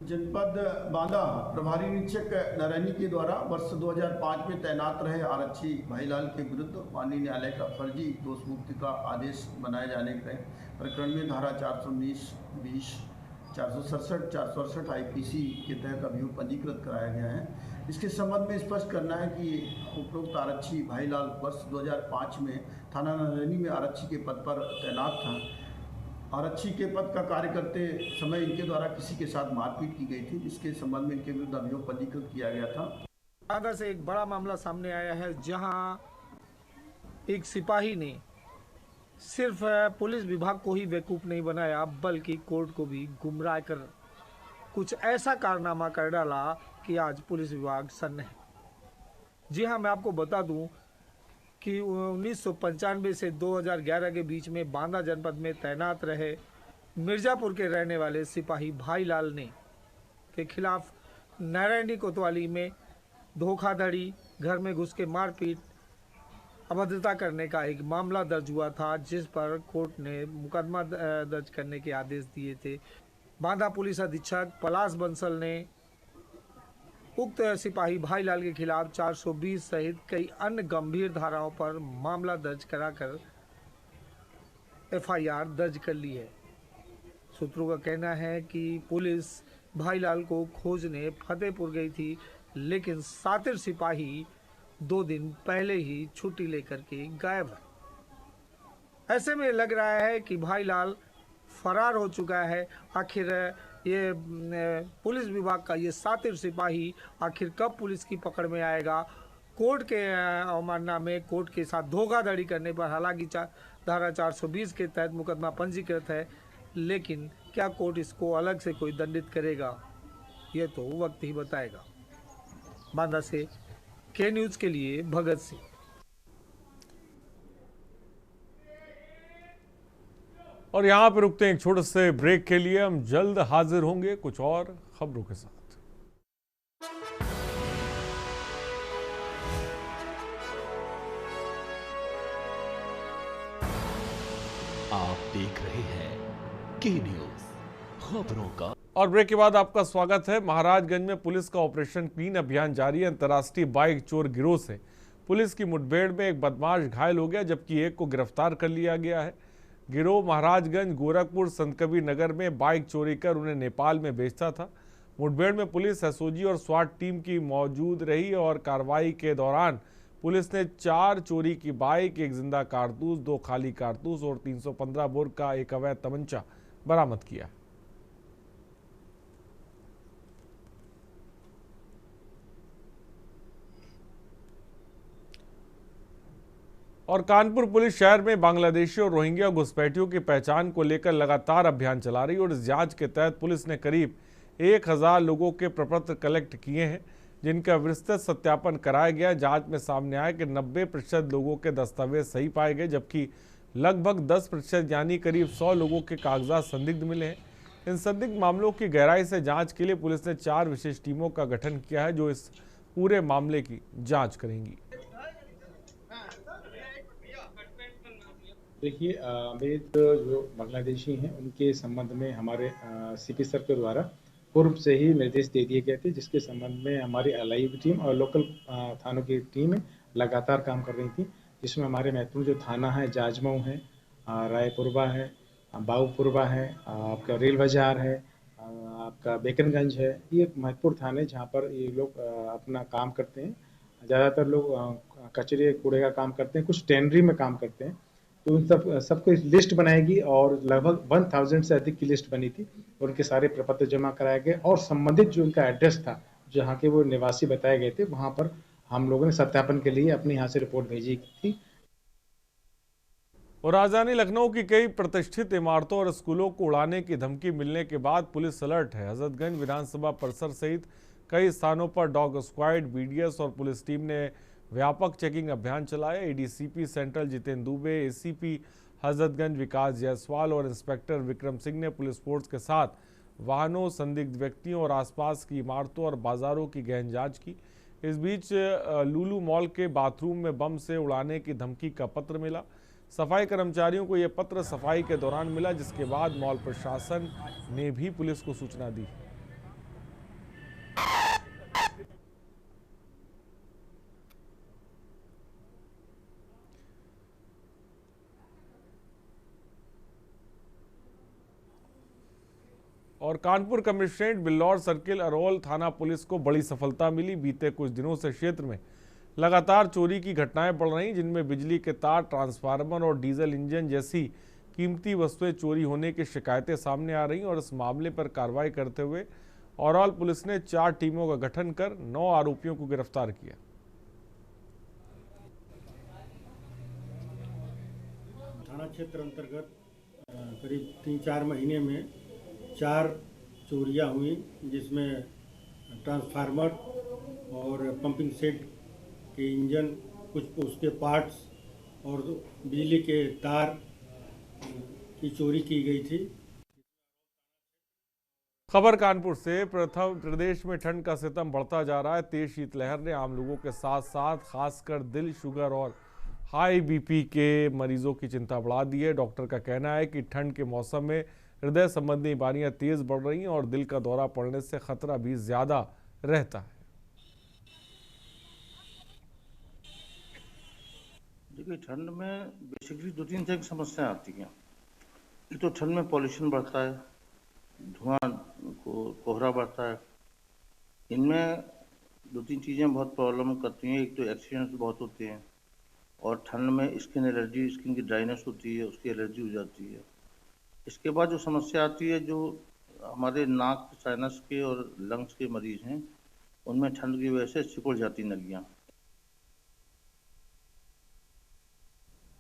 जनपद बांदा प्रभारी निरीक्षक नारायणी के द्वारा वर्ष 2005 में तैनात रहे आरक्षी भाईलाल के विरुद्ध माननीय न्यायालय का फर्जी दोष मुक्ति का आदेश बनाए जाने के प्रकरण में धारा 419, 20, 467, 468 आईपीसी के तहत अभियोग पंजीकृत कराया गया है। इसके संबंध में स्पष्ट करना है कि उपरोक्त आरक्षी भाईलाल वर्ष 2005 में थाना नारायणी में आरक्षी के पद पर तैनात था। आरक्षी के पद का कार्य करते समय इनके द्वारा किसी के साथ मारपीट की गई थी, जिसके संबंध में इनके विरुद्ध अभियोग पंजीकृत किया गया था। बांदा से एक बड़ा मामला सामने आया है, जहां एक सिपाही ने सिर्फ पुलिस विभाग को ही बेवकूफ़ नहीं बनाया, बल्कि कोर्ट को भी गुमराह कर कुछ ऐसा कारनामा कर डाला कि आज पुलिस विभाग सन्न है। जी हाँ, मैं आपको बता दूं कि 1995 से 2011 के बीच में बांदा जनपद में तैनात रहे मिर्ज़ापुर के रहने वाले सिपाही भाईलाल ने के खिलाफ नारायणी कोतवाली में धोखाधड़ी, घर में घुस के मारपीट, अभद्रता करने का एक मामला दर्ज हुआ था, जिस पर कोर्ट ने मुकदमा दर्ज करने के आदेश दिए थे। बांदा पुलिस अधीक्षक पलाश बंसल ने उक्त सिपाही भाईलाल के खिलाफ 420 सहित कई अन्य गंभीर धाराओं पर मामला दर्ज कराकर एफआईआर दर्ज कर ली है। सूत्रों का कहना है कि पुलिस भाईलाल को खोजने फतेहपुर गई थी, लेकिन सातिर सिपाही 2 दिन पहले ही छुट्टी लेकर के गायब है। ऐसे में लग रहा है कि भाईलाल फरार हो चुका है। आखिर ये पुलिस विभाग का ये सातिर सिपाही आखिर कब पुलिस की पकड़ में आएगा? कोर्ट के अवमानना में कोर्ट के साथ धोखाधड़ी करने पर हालांकि धारा 420 के तहत मुकदमा पंजीकृत है, लेकिन क्या कोर्ट इसको अलग से कोई दंडित करेगा, ये तो वक्त ही बताएगा। बांदा से के न्यूज़ के लिए भगत सिंह। और यहाँ पे रुकते हैं एक छोटे से ब्रेक के लिए। हम जल्द हाजिर होंगे कुछ और खबरों के साथ। आप देख रहे हैं के न्यूज़ खबरों का। और ब्रेक के बाद आपका स्वागत है। महाराजगंज में पुलिस का ऑपरेशन क्लीन अभियान जारी है। अंतर्राष्ट्रीय बाइक चोर गिरोह से पुलिस की मुठभेड़ में एक बदमाश घायल हो गया, जबकि एक को गिरफ्तार कर लिया गया है। गिरोह महाराजगंज, गोरखपुर, संतकबीर नगर में बाइक चोरी कर उन्हें नेपाल में बेचता था। मुठभेड़ में पुलिस, एसओजी और स्वाट टीम की मौजूद रही और कार्रवाई के दौरान पुलिस ने 4 चोरी की बाइक, 1 जिंदा कारतूस, 2 खाली कारतूस और 315 बोर का एक अवैध तमंचा बरामद किया। और कानपुर पुलिस शहर में बांग्लादेशी और रोहिंग्या घुसपैठियों की पहचान को लेकर लगातार अभियान चला रही है और इस जांच के तहत पुलिस ने करीब 1000 लोगों के प्रपत्र कलेक्ट किए हैं, जिनका विस्तृत सत्यापन कराया गया। जांच में सामने आया कि 90% लोगों के दस्तावेज सही पाए गए, जबकि लगभग 10% यानी करीब 100 लोगों के कागजात संदिग्ध मिले हैं। इन संदिग्ध मामलों की गहराई से जाँच के लिए पुलिस ने 4 विशेष टीमों का गठन किया है, जो इस पूरे मामले की जाँच करेंगी। देखिए, अवैध जो बांग्लादेशी हैं उनके संबंध में हमारे सीपी सर के द्वारा पूर्व से ही निर्देश दे दिए गए थे, जिसके संबंध में हमारी एलआईयू टीम और लोकल थानों की टीम लगातार काम कर रही थी, जिसमें हमारे महत्वपूर्ण जो थाना है जाजमऊ है, रायपुरबा है, बाबूपुरबा है, आपका रेल बाजार है, आपका बेकनगंज है। ये महत्वपूर्ण थाने जहाँ पर ये लोग अपना काम करते हैं। ज़्यादातर लोग कचरे कूड़े का काम करते हैं, कुछ टेंडरी में काम करते हैं। तो उन सबको लिस्ट बनाएगी और लगभग 1000 से अधिक की लिस्ट बनी थी। उनके सारे प्रपत्र जमा कराए गए और संबंधित जो उनका एड्रेस था, जहाँ के वो निवासी बताए गए थे, वहाँ पर हम लोगों ने सत्यापन के लिए अपने यहाँ से रिपोर्ट भेजी थी। और राजधानी लखनऊ की कई प्रतिष्ठित इमारतों और स्कूलों को उड़ाने की धमकी मिलने के बाद पुलिस अलर्ट है। हजरतगंज विधानसभा परिसर सहित कई स्थानों पर डॉग स्क्वाड, बीडीएस और पुलिस टीम ने व्यापक चेकिंग अभियान चलाया। ADCP central Jitendra Dubey, ACP Hazratganj Vikas Jaiswal और इंस्पेक्टर विक्रम सिंह ने पुलिस फोर्स के साथ वाहनों, संदिग्ध व्यक्तियों और आसपास की इमारतों और बाजारों की गहन जांच की। इस बीच लुलु मॉल के बाथरूम में बम से उड़ाने की धमकी का पत्र मिला। सफाई कर्मचारियों को यह पत्र सफाई के दौरान मिला, जिसके बाद मॉल प्रशासन ने भी पुलिस को सूचना दी। और कानपुर कमिश्नरेट बिल्लौर सर्किल अरोल थाना पुलिस को बड़ी सफलता मिली। बीते कुछ दिनों से क्षेत्र में लगातार चोरी की घटनाएं बढ़ रही, जिनमें बिजली के तार, ट्रांसफार्मर और डीजल इंजन जैसी कीमती वस्तुएं चोरी होने की शिकायतें सामने आ रही और इस मामले पर कार्रवाई करते हुए औरौल पुलिस ने 4 टीमों का गठन कर 9 आरोपियों को गिरफ्तार किया। थाना क्षेत्र अंतर्गत करीब 3-4 महीने में 4 चोरियां हुई, जिसमें ट्रांसफार्मर और पंपिंग सेट के इंजन, कुछ उसके पार्ट्स और बिजली के तार की चोरी की गई थी। खबर कानपुर से। प्रदेश में ठंड का सितम बढ़ता जा रहा है। तेज शीतलहर ने आम लोगों के साथ साथ खासकर दिल, शुगर और हाई बीपी के मरीजों की चिंता बढ़ा दी है। डॉक्टर का कहना है कि ठंड के मौसम में हृदय संबंधी बीमारियां तेज बढ़ रही हैं और दिल का दौरा पड़ने से खतरा भी ज्यादा रहता है। देखिए, ठंड में बेसिकली 2-3 तरह की समस्याएं आती हैं। एक तो ठंड में पॉल्यूशन बढ़ता है, धुआं कोहरा बढ़ता है। इनमें 2-3 चीज़ें बहुत प्रॉब्लम करती हैं। एक तो एक्सीडेंट्स बहुत होते हैं और ठंड में स्किन एलर्जी, स्किन की ड्राइनेस होती है, उसकी एलर्जी हो जाती है। इसके बाद जो समस्या आती है, जो हमारे नाक, साइनस के और लंग्स के मरीज हैं, उनमें ठंड की वजह से सिकुड़ जाती नलियाँ।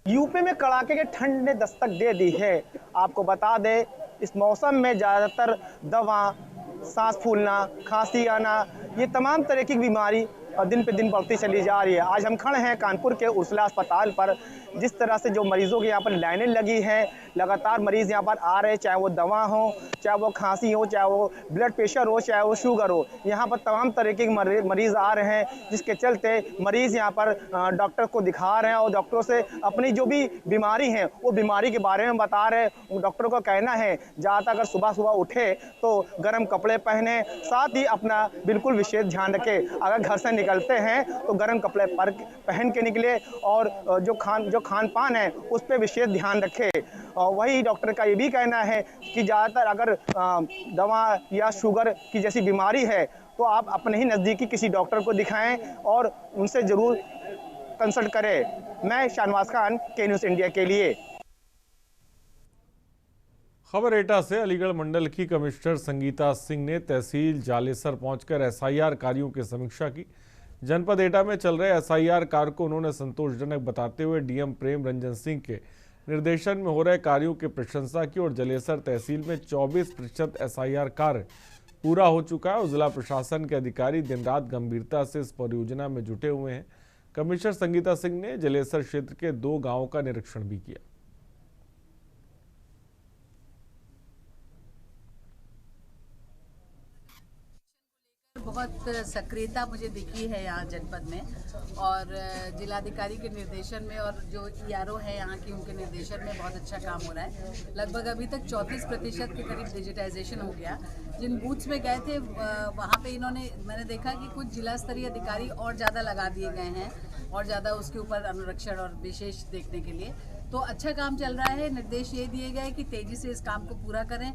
यूपी में कड़ाके की ठंड ने दस्तक दे दी है। आपको बता दें, इस मौसम में ज़्यादातर दमा, सांस फूलना, खांसी आना, ये तमाम तरह की बीमारी दिन पे दिन बढ़ती चली जा रही है। आज हम खड़े हैं कानपुर के उर्सुला अस्पताल पर। जिस तरह से जो मरीजों की यहाँ पर लाइनें लगी हैं, लगातार मरीज यहाँ पर आ रहे हैं, चाहे वो दवा हो, चाहे वो खांसी हो, चाहे वो ब्लड प्रेशर हो, चाहे वो शुगर हो। यहाँ पर तमाम तरह के मरीज आ रहे हैं, जिसके चलते मरीज यहाँ पर डॉक्टर को दिखा रहे हैं और डॉक्टरों से अपनी जो भी बीमारी है वो बीमारी के बारे में बता रहे हैं। डॉक्टरों का कहना है ज़्यादातर अगर सुबह सुबह उठे तो गर्म कपड़े पहने, साथ ही अपना बिल्कुल विशेष ध्यान रखें। अगर घर से निकलते हैं तो गर्म कपड़े पहन के निकले और जो खान पान है उस पर विशेष ध्यान रखें। और वही डॉक्टर का ये भी कहना है कि ज़्यादातर अगर दवा या शुगर की जैसी बीमारी है तो आप अपने ही नज़दीकी किसी डॉक्टर को दिखाएं और उनसे ज़रूर कंसल्ट करें। मैं शाहनवाज खान, के न्यूज़ इंडिया के लिए। खबर एटा से। अलीगढ़ मंडल की कमिश्नर संगीता सिंह ने तहसील जालेसर पहुंचकर एसआईआर कार्यों की समीक्षा की। जनपद एटा में चल रहे एसआईआर कार्य को उन्होंने संतोषजनक बताते हुए डीएम प्रेम रंजन सिंह के निर्देशन में हो रहे कार्यों की प्रशंसा की और जलेसर तहसील में 24% एसआईआर कार्य पूरा हो चुका है और जिला प्रशासन के अधिकारी दिन रात गंभीरता से इस परियोजना में जुटे हुए हैं। कमिश्नर संगीता सिंह ने जलेसर क्षेत्र के 2 गांवों का निरीक्षण भी किया। बहुत सक्रियता मुझे दिखी है यहाँ जनपद में और जिलाधिकारी के निर्देशन में और जो ईआरओ है यहाँ की, उनके निर्देशन में बहुत अच्छा काम हो रहा है। लगभग अभी तक 34% के करीब डिजिटाइजेशन हो गया। जिन बूथ्स में गए थे वहाँ पे मैंने देखा कि कुछ जिला स्तरीय अधिकारी और ज़्यादा लगा दिए गए हैं और ज़्यादा उसके ऊपर अनुरक्षण और विशेष देखने के लिए। तो अच्छा काम चल रहा है। निर्देश ये दिए गए कि तेजी से इस काम को पूरा करें।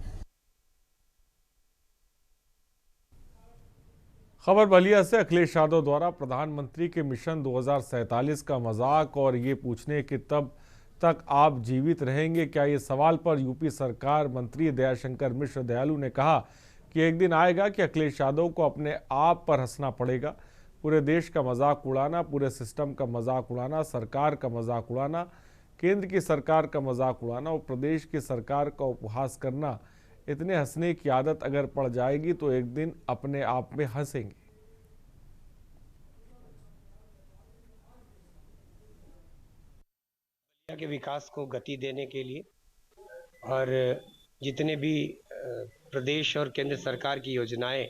खबर बलिया से। अखिलेश यादव द्वारा प्रधानमंत्री के मिशन 2047 का मजाक और ये पूछने कि तब तक आप जीवित रहेंगे क्या, ये सवाल पर यूपी सरकार मंत्री दयाशंकर मिश्र दयालु ने कहा कि एक दिन आएगा कि अखिलेश यादव को अपने आप पर हंसना पड़ेगा। पूरे देश का मजाक उड़ाना, पूरे सिस्टम का मजाक उड़ाना, सरकार का मजाक उड़ाना, केंद्र की सरकार का मजाक उड़ाना और प्रदेश की सरकार का उपहास करना, इतने हंसने की आदत अगर पड़ जाएगी तो एक दिन अपने आप में हंसेंगे। के विकास को गति देने के लिए और जितने भी प्रदेश और केंद्र सरकार की योजनाएं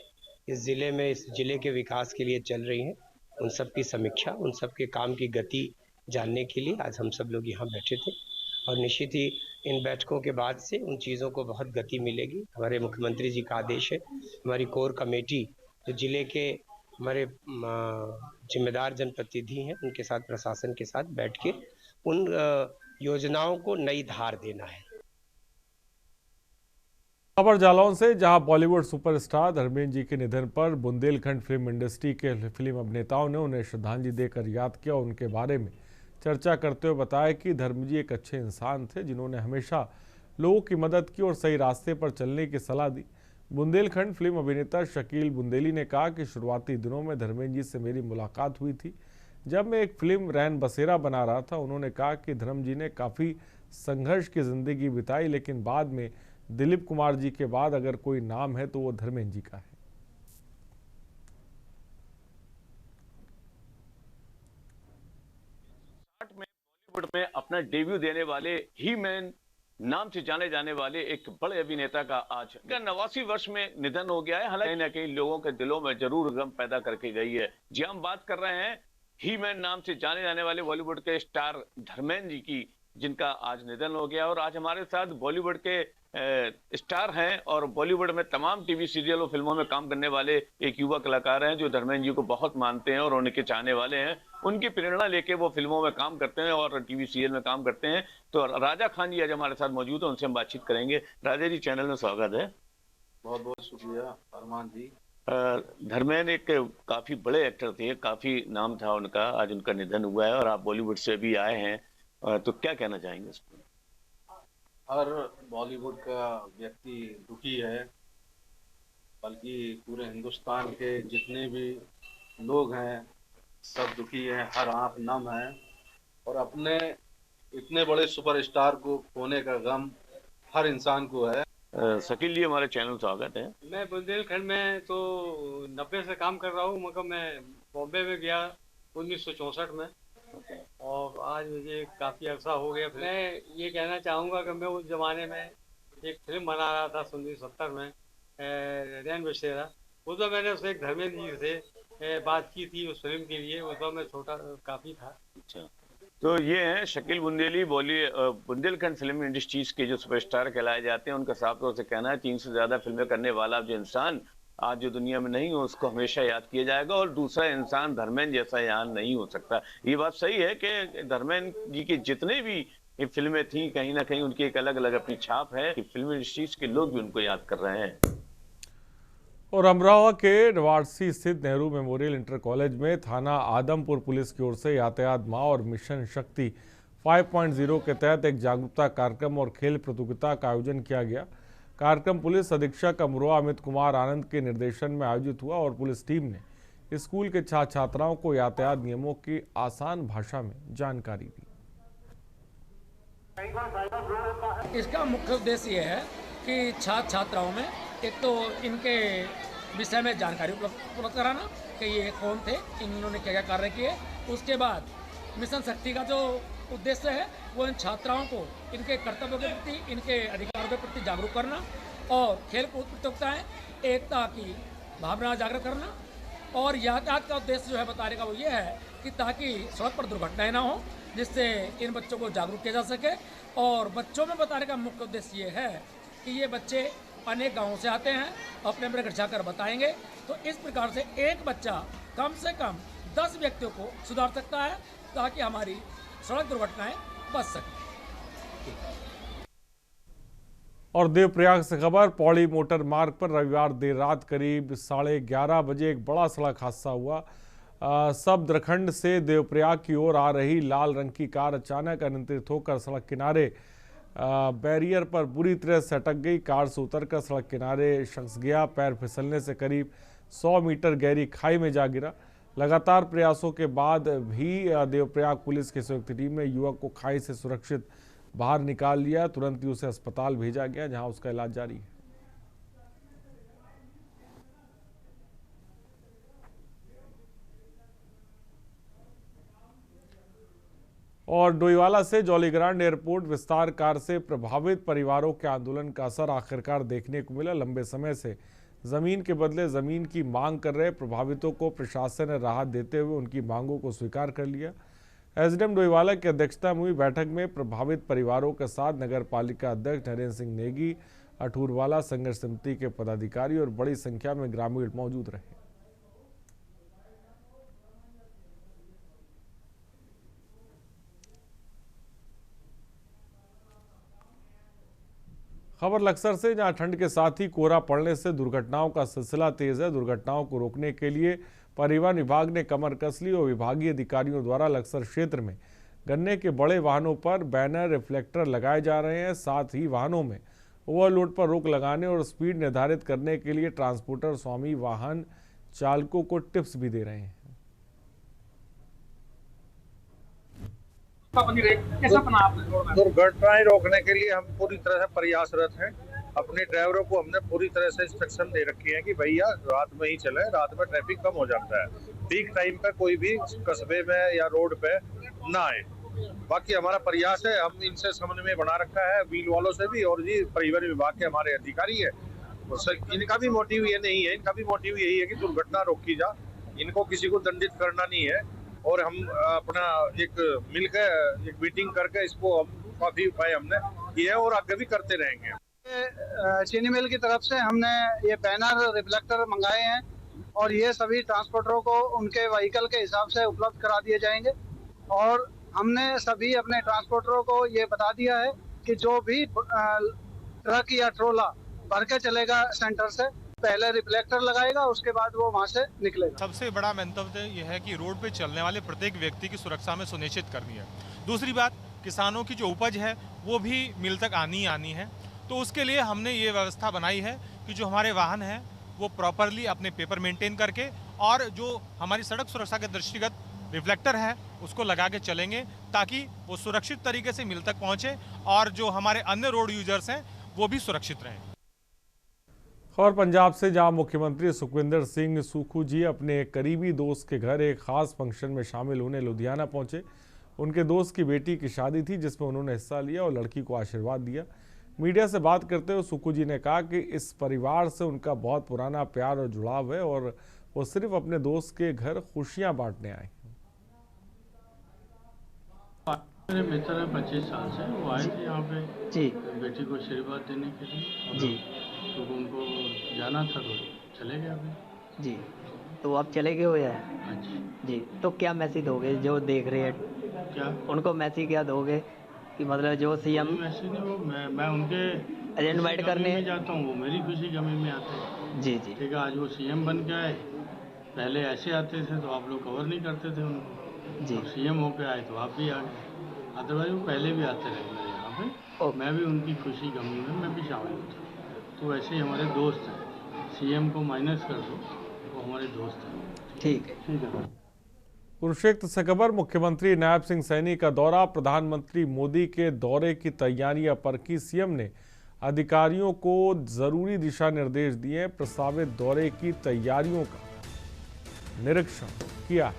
इस जिले के विकास के लिए चल रही हैं, उन सब की समीक्षा, उन सब के काम की गति जानने के लिए आज हम सब लोग यहाँ बैठे थे और निश्चित ही इन बैठकों के बाद से उन चीज़ों को बहुत गति मिलेगी। हमारे मुख्यमंत्री जी का आदेश है, हमारी कोर कमेटी जो जिले के हमारे जिम्मेदार जनप्रतिनिधि हैं उनके साथ, प्रशासन के साथ बैठ के उन योजनाओं को नई धार देना है। खबर जालौन से, जहां बॉलीवुड सुपरस्टार धर्मेंद्र जी के निधन पर बुंदेलखंड फिल्म इंडस्ट्री के फिल्म अभिनेताओं ने उन्हें श्रद्धांजलि देकर याद किया। उनके बारे में चर्चा करते हुए बताया कि धर्मेंद्र जी एक अच्छे इंसान थे जिन्होंने हमेशा लोगों की मदद की और सही रास्ते पर चलने की सलाह दी। बुंदेलखंड फिल्म अभिनेता शकील बुंदेली ने कहा कि शुरुआती दिनों में धर्मेंद्र जी से मेरी मुलाकात हुई थी। जब मैं एक फिल्म रैन बसेरा बना रहा था, उन्होंने कहा कि धर्म जी ने काफ़ी संघर्ष की जिंदगी बिताई, लेकिन बाद में दिलीप कुमार जी के बाद अगर कोई नाम है तो वो धर्मेंद्र जी का है। बॉलीवुड में अपना डेब्यू देने वाले ही मैन नाम से जाने जाने वाले एक बड़े अभिनेता का आज 89 वर्ष में निधन हो गया है। हालांकि कहीं न कहीं लोगों के दिलों में जरूर गम पैदा करके गई है। जी, हम बात कर रहे हैं ही मैन नाम से जाने जाने वाले बॉलीवुड के स्टार धर्मेंद्र जी की, जिनका आज निधन हो गया। और आज हमारे साथ बॉलीवुड के स्टार हैं और बॉलीवुड में तमाम टीवी सीरियल और फिल्मों में काम करने वाले एक युवा कलाकार हैं जो धर्मेंद्र जी को बहुत मानते हैं और उनके चाहने वाले हैं। उनकी प्रेरणा लेके वो फिल्मों में काम करते हैं और टीवी सीरियल में काम करते हैं। तो राजा खान जी आज हमारे साथ मौजूद है, उनसे हम बातचीत करेंगे। राजा जी, चैनल में स्वागत है। बहुत बहुत शुक्रिया अरमान जी। धर्मेंद्र एक काफी बड़े एक्टर थे, काफी नाम था उनका, आज उनका निधन हुआ है और आप बॉलीवुड से भी आए हैं, तो क्या कहना चाहेंगे इस पर? हर बॉलीवुड का व्यक्ति दुखी है, बल्कि पूरे हिंदुस्तान के जितने भी लोग हैं सब दुखी हैं, हर आंख नम है और अपने इतने बड़े सुपरस्टार को खोने का गम हर इंसान को है। शकील जी, हमारे चैनल स्वागत है। मैं बुंदेलखंड में तो 90 से काम कर रहा हूँ, मगर मैं बॉम्बे में गया 1964 में और आज मुझे काफ़ी अरसा हो गया। मैं ये कहना चाहूँगा कि मैं उस ज़माने में एक फिल्म बना रहा था 1970 में, रैन बसेरा। उसमें मैंने उससे एक धर्मेंद्र जी से बात की थी उस फिल्म के लिए। उस वक्त मैं छोटा काफ़ी था। अच्छा, तो ये हैं शकील बुंदेली, बुंदेलखंड फिल्म इंडस्ट्रीज के जो सुपरस्टार कहलाए जाते हैं। उनका साफ तौर से कहना है 300 से ज़्यादा फिल्में करने वाला जो इंसान आज जो दुनिया में नहीं हो, उसको हमेशा याद किया जाएगा और दूसरा इंसान धर्मेंद्र जैसा याद नहीं हो सकता। ये बात सही है कि धर्मेंद्र जी की जितने भी फिल्में थी, कहीं ना कहीं उनकी एक अलग अलग अपनी छाप है कि फिल्म इंडस्ट्रीज के लोग भी उनको याद कर रहे हैं। और अमरोहा के नवासी स्थित नेहरू मेमोरियल इंटर कॉलेज में थाना आदमपुर पुलिस की ओर से यातायात माह और मिशन शक्ति 5.0 के तहत एक जागरूकता कार्यक्रम और खेल प्रतियोगिता का आयोजन किया गया। कार्यक्रम पुलिस अधीक्षक अमरोहा अमित कुमार आनंद के निर्देशन में आयोजित हुआ और पुलिस टीम ने स्कूल के छात्र छात्राओं को यातायात नियमों की आसान भाषा में जानकारी दी। इसका मुख्य उद्देश्य ये है कि छात्र छात्राओं में एक तो इनके विषय में जानकारी उपलब्ध कराना कि ये कौन थे, इन्होंने क्या क्या कार्य किए। उसके बाद मिशन शक्ति का जो उद्देश्य है वो इन छात्राओं को इनके कर्तव्यों के प्रति, इनके अधिकारों के प्रति जागरूक करना और खेल कूद प्रतियोगिताएँ, एकता की भावना जागृत करना। और यातायात का उद्देश्य जो है बताने का वो ये है कि ताकि सड़क पर दुर्घटनाएं ना हो, जिससे इन बच्चों को जागरूक किया जा सके। और बच्चों में बताने का मुख्य उद्देश्य ये है कि ये बच्चे अनेक गांवों से आते हैं, अपने अपने घर जाकर बताएंगे। तो इस प्रकार से एक बच्चा कम से कम 10 व्यक्तियों को सुधार सकता है ताकि हमारी सड़क दुर्घटनाएं बच सकें। और देवप्रयाग से खबर, पौड़ी मोटर मार्ग पर रविवार देर रात करीब 11:30 बजे एक बड़ा सड़क हादसा हुआ। सब्दरखंड से देवप्रयाग की ओर आ रही लाल रंग की कार अचानक अनियंत्रित होकर सड़क किनारे बैरियर पर बुरी तरह से अटक गई। कार से उतरकर सड़क किनारे शख्स गया, पैर फिसलने से करीब 100 मीटर गहरी खाई में जा गिरा। लगातार प्रयासों के बाद भी देवप्रयाग पुलिस की संयुक्त टीम ने युवक को खाई से सुरक्षित बाहर निकाल लिया। तुरंत ही उसे अस्पताल भेजा गया, जहां उसका इलाज जारी है। और डोईवाला से जौलीग्रांट एयरपोर्ट विस्तार कार्य से प्रभावित परिवारों के आंदोलन का असर आखिरकार देखने को मिला। लंबे समय से जमीन के बदले जमीन की मांग कर रहे प्रभावितों को प्रशासन ने राहत देते हुए उनकी मांगों को स्वीकार कर लिया। एसडीएम डोईवाला की अध्यक्षता में हुई बैठक में प्रभावित परिवारों के साथ नगर पालिका अध्यक्ष नरेंद्र सिंह नेगी, अठूरवाला संघर्ष समिति के पदाधिकारी और बड़ी संख्या में ग्रामीण मौजूद रहे। खबर लक्सर से, जहां ठंड के साथ ही कोहरा पड़ने से दुर्घटनाओं का सिलसिला तेज है। दुर्घटनाओं को रोकने के लिए परिवहन विभाग ने कमर कस ली और विभागीय अधिकारियों द्वारा लक्सर क्षेत्र में गन्ने के बड़े वाहनों पर बैनर रिफ्लेक्टर लगाए जा रहे हैं। साथ ही वाहनों में ओवरलोड पर रोक लगाने और स्पीड निर्धारित करने के लिए ट्रांसपोर्टर स्वामी वाहन चालकों को टिप्स भी दे रहे हैं। दुर्घटनाएं रोकने के लिए हम पूरी तरह से प्रयासरत हैं। अपने ड्राइवरों को हमने पूरी तरह से इंस्ट्रक्शन दे रखी है कि भैया रात में ही चले, रात में ट्रैफिक कम हो जाता है। पीक टाइम पे कोई भी कस्बे में या रोड पे ना आए। बाकी हमारा प्रयास है, हम इनसे समन्वय बना रखा है, व्हील वालों से भी, और जी परिवहन विभाग के हमारे अधिकारी है, इनका भी मोटिव ये नहीं है, इनका भी मोटिव यही है कि दुर्घटना रोकी जा, इनको किसी को दंडित करना नहीं है। और हम अपना एक मिलकर एक मीटिंग करके इसको हम काफी उपाय हमने किए और आगे भी करते रहेंगे। चीनी मिल की तरफ से हमने ये बैनर रिफ्लेक्टर मंगाए हैं और ये सभी ट्रांसपोर्टरों को उनके व्हीकल के हिसाब से उपलब्ध करा दिए जाएंगे। और हमने सभी अपने ट्रांसपोर्टरों को ये बता दिया है कि जो भी ट्रक या ट्रोला भर के चलेगा सेंटर से, पहले रिफ्लेक्टर लगाएगा, उसके बाद वो वहाँ से निकलेगा। सबसे बड़ा मंतव्य यह है कि रोड पे चलने वाले प्रत्येक व्यक्ति की सुरक्षा में सुनिश्चित करनी है। दूसरी बात, किसानों की जो उपज है वो भी मिल तक आनी है, तो उसके लिए हमने ये व्यवस्था बनाई है कि जो हमारे वाहन हैं वो प्रॉपरली अपने पेपर मेंटेन करके, और जो हमारी सड़क सुरक्षा के दृष्टिगत रिफ्लेक्टर है उसको लगा के चलेंगे, ताकि वो सुरक्षित तरीके से मिल तक पहुँचे और जो हमारे अन्य रोड यूजर्स हैं वो भी सुरक्षित रहें। और पंजाब से, जहां मुख्यमंत्री सुखविंदर सिंह सुक्खू जी अपने करीबी दोस्त के घर एक खास फंक्शन में शामिल होने लुधियाना पहुंचे। उनके दोस्त की बेटी की शादी थी जिसमें उन्होंने हिस्सा लिया और लड़की को आशीर्वाद दिया। मीडिया से बात करते हुए सुक्खू जी ने कहा कि इस परिवार से उनका बहुत पुराना प्यार और जुड़ाव है और वो सिर्फ अपने दोस्त के घर खुशियां बांटने आए। मेरे मित्र है 25 साल से, वो आए थे यहाँ पे जी बेटी को आशीर्वाद देने के लिए जी, तो उनको जाना था तो चले गए अभी जी। तो आप चले गए हो या जी, तो क्या मैसेज दोगे जो देख रहे हैं? क्या उनको मैसेज क्या दोगे कि मतलब जो सीएम मैसेज नहीं, वो मैं उनके इनवाइट करने जाता हूँ, वो मेरी खुशी गमी में आते हैं जी जी। ठीक है, आज वो सीएम बन के आए, पहले ऐसे आते थे तो आप लोग कवर नहीं करते थे उनको जी, सीएम होके आए तो आप भी आ गए, अदरवाइज वो पहले भी आते रहे मेरे यहाँ पे, मैं भी उनकी खुशी गमी में मैं भी शामिल होता। तो ऐसे ही हमारे दोस्त हैं, सीएम को माइनस कर दो, वो हमारे दोस्त हैं। ठीक है। कुरुक्षेत्र से खबर, मुख्यमंत्री नायब सिंह सैनी का दौरा, प्रधानमंत्री मोदी के दौरे की तैयारियां परखी। सीएम ने अधिकारियों को जरूरी दिशा निर्देश दिए, प्रस्तावित दौरे की तैयारियों का निरीक्षण किया।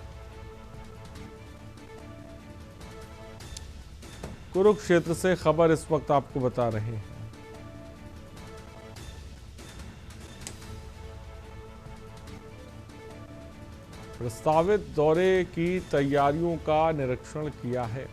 कुरुक्षेत्र से खबर इस वक्त आपको बता रहे हैं। प्रस्तावित दौरे की तैयारियों का निरीक्षण किया है।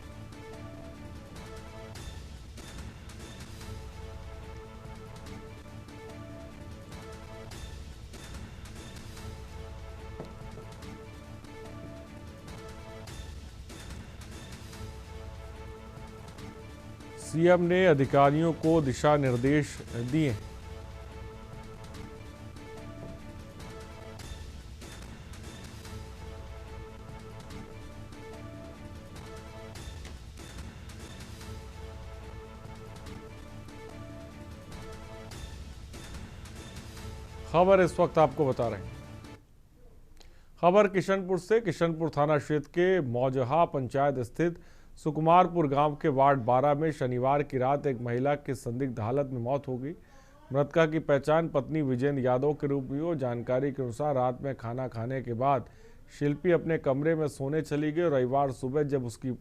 सीएम ने अधिकारियों को दिशा निर्देश दिए। खबर इस वक्त आपको बता रहे हैं। खबर किशनपुर से, किशनपुर थाना क्षेत्र के मौजहा पंचायत स्थित सुकुमारपुर गांव के वार्ड 12 में शनिवार की रात एक महिला की संदिग्ध हालत में मौत हो गई। मृतका की पहचान पत्नी विजेंद्र यादव के रूप में हुई। जानकारी के अनुसार रात में खाना खाने के बाद शिल्पी अपने कमरे में सोने चली गई। रविवार सुबह जब उसकी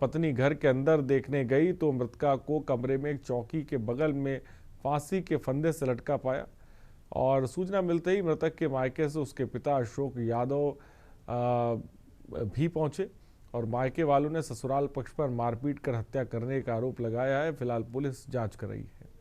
पत्नी घर के अंदर देखने गई तो मृतका को कमरे में एक चौकी के बगल में फांसी के फंदे से लटका पाया और सूचना मिलते ही मृतक के मायके से उसके पिता अशोक यादव भी पहुंचे और मायके वालों ने ससुराल पक्ष पर मारपीट कर हत्या करने का आरोप लगाया है। फिलहाल पुलिस जांच कर रही है।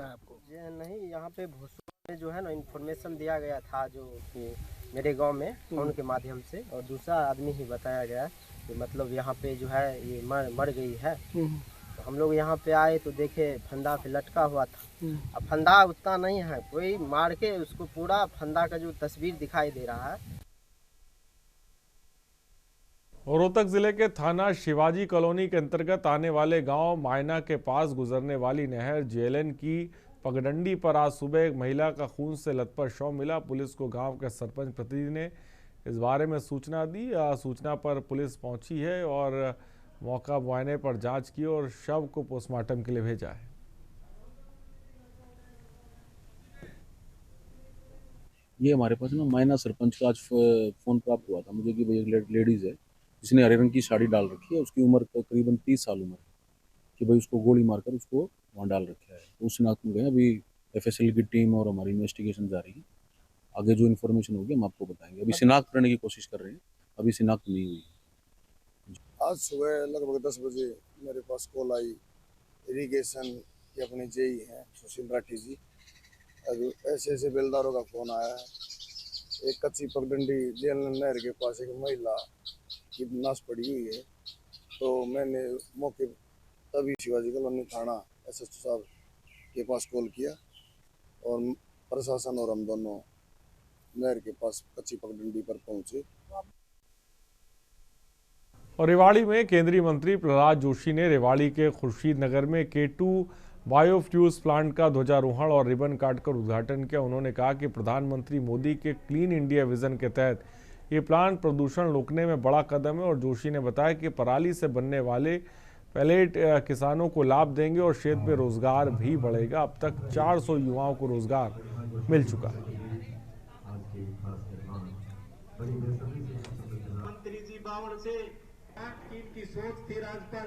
आपको नहीं, यहाँ पे भोसड़ी में जो है ना इन्फॉर्मेशन दिया गया था जो कि मेरे गांव में फोन के माध्यम से, और दूसरा आदमी ही बताया गया कि मतलब यहाँ पे जो है ये मर गई है। तो हम लोग यहाँ पे आए तो देखे फंदा पे लटका हुआ था। अब फंदा उतना नहीं है, कोई मार के उसको पूरा फंदा का जो तस्वीर दिखाई दे रहा है। रोहतक जिले के थाना शिवाजी कॉलोनी के अंतर्गत आने वाले गांव मायना के पास गुजरने वाली नहर जेलन की पगडंडी पर आज सुबह एक महिला का खून से लथपथ शव मिला। पुलिस को गांव के सरपंच प्रतिनिधि ने इस बारे में सूचना दी। सूचना पर पुलिस पहुंची है और मौका मुआयने पर जांच की और शव को पोस्टमार्टम के लिए भेजा है। ये हमारे पास ना मायना सरपंच का आज फोन प्राप्त हुआ था मुझे कि भाई एक लेडीज है जिसने हरे रंग की साड़ी डाल रखी है, उसकी उम्र करीबन 30 साल उम्र है, कि भाई उसको गोली मारकर उसको वहाँ डाल रखा है। तो उस शिनाख्त में गए, अभी एफएसएल की टीम और हमारी इन्वेस्टिगेशन जारी है। आगे जो इन्फॉर्मेशन होगी हम आपको बताएंगे। अभी शिनाख्त करने की कोशिश कर रहे हैं, अभी शिनाख्त नहीं हुई। आज सुबह लगभग 10 बजे मेरे पास कॉल आई, इरिगेशन के अपने जेई हैं सुशील राठी जी, ऐसे ऐसे बेलदारों का फोन आया है, एक कच्ची पगडंडी जेलन नहर के पास एक महिला की नाश पड़ी हुई है। तो मैंने मौके तभी शिवाजी कॉलोनी थाना एसएसओ साहब के पास कॉल किया और प्रशासन और हम दोनों नहर के पास कच्ची पगडंडी पर पहुंचे। और रेवाड़ी में केंद्रीय मंत्री प्रहलाद जोशी ने रेवाड़ी के खुर्शीद नगर में K2 बायोफ्यूल्स प्लांट का ध्वजारोहण और रिबन काटकर उद्घाटन किया। उन्होंने कहा कि प्रधानमंत्री मोदी के क्लीन इंडिया विजन के तहत ये प्लांट प्रदूषण रोकने में बड़ा कदम है। और जोशी ने बताया कि पराली से बनने वाले पैलेट किसानों को लाभ देंगे और क्षेत्र में रोजगार भी बढ़ेगा। अब तक 400 युवाओं को रोजगार मिल चुका है। मंत्री जी बावड़ से की सोच थी राज्यपाल।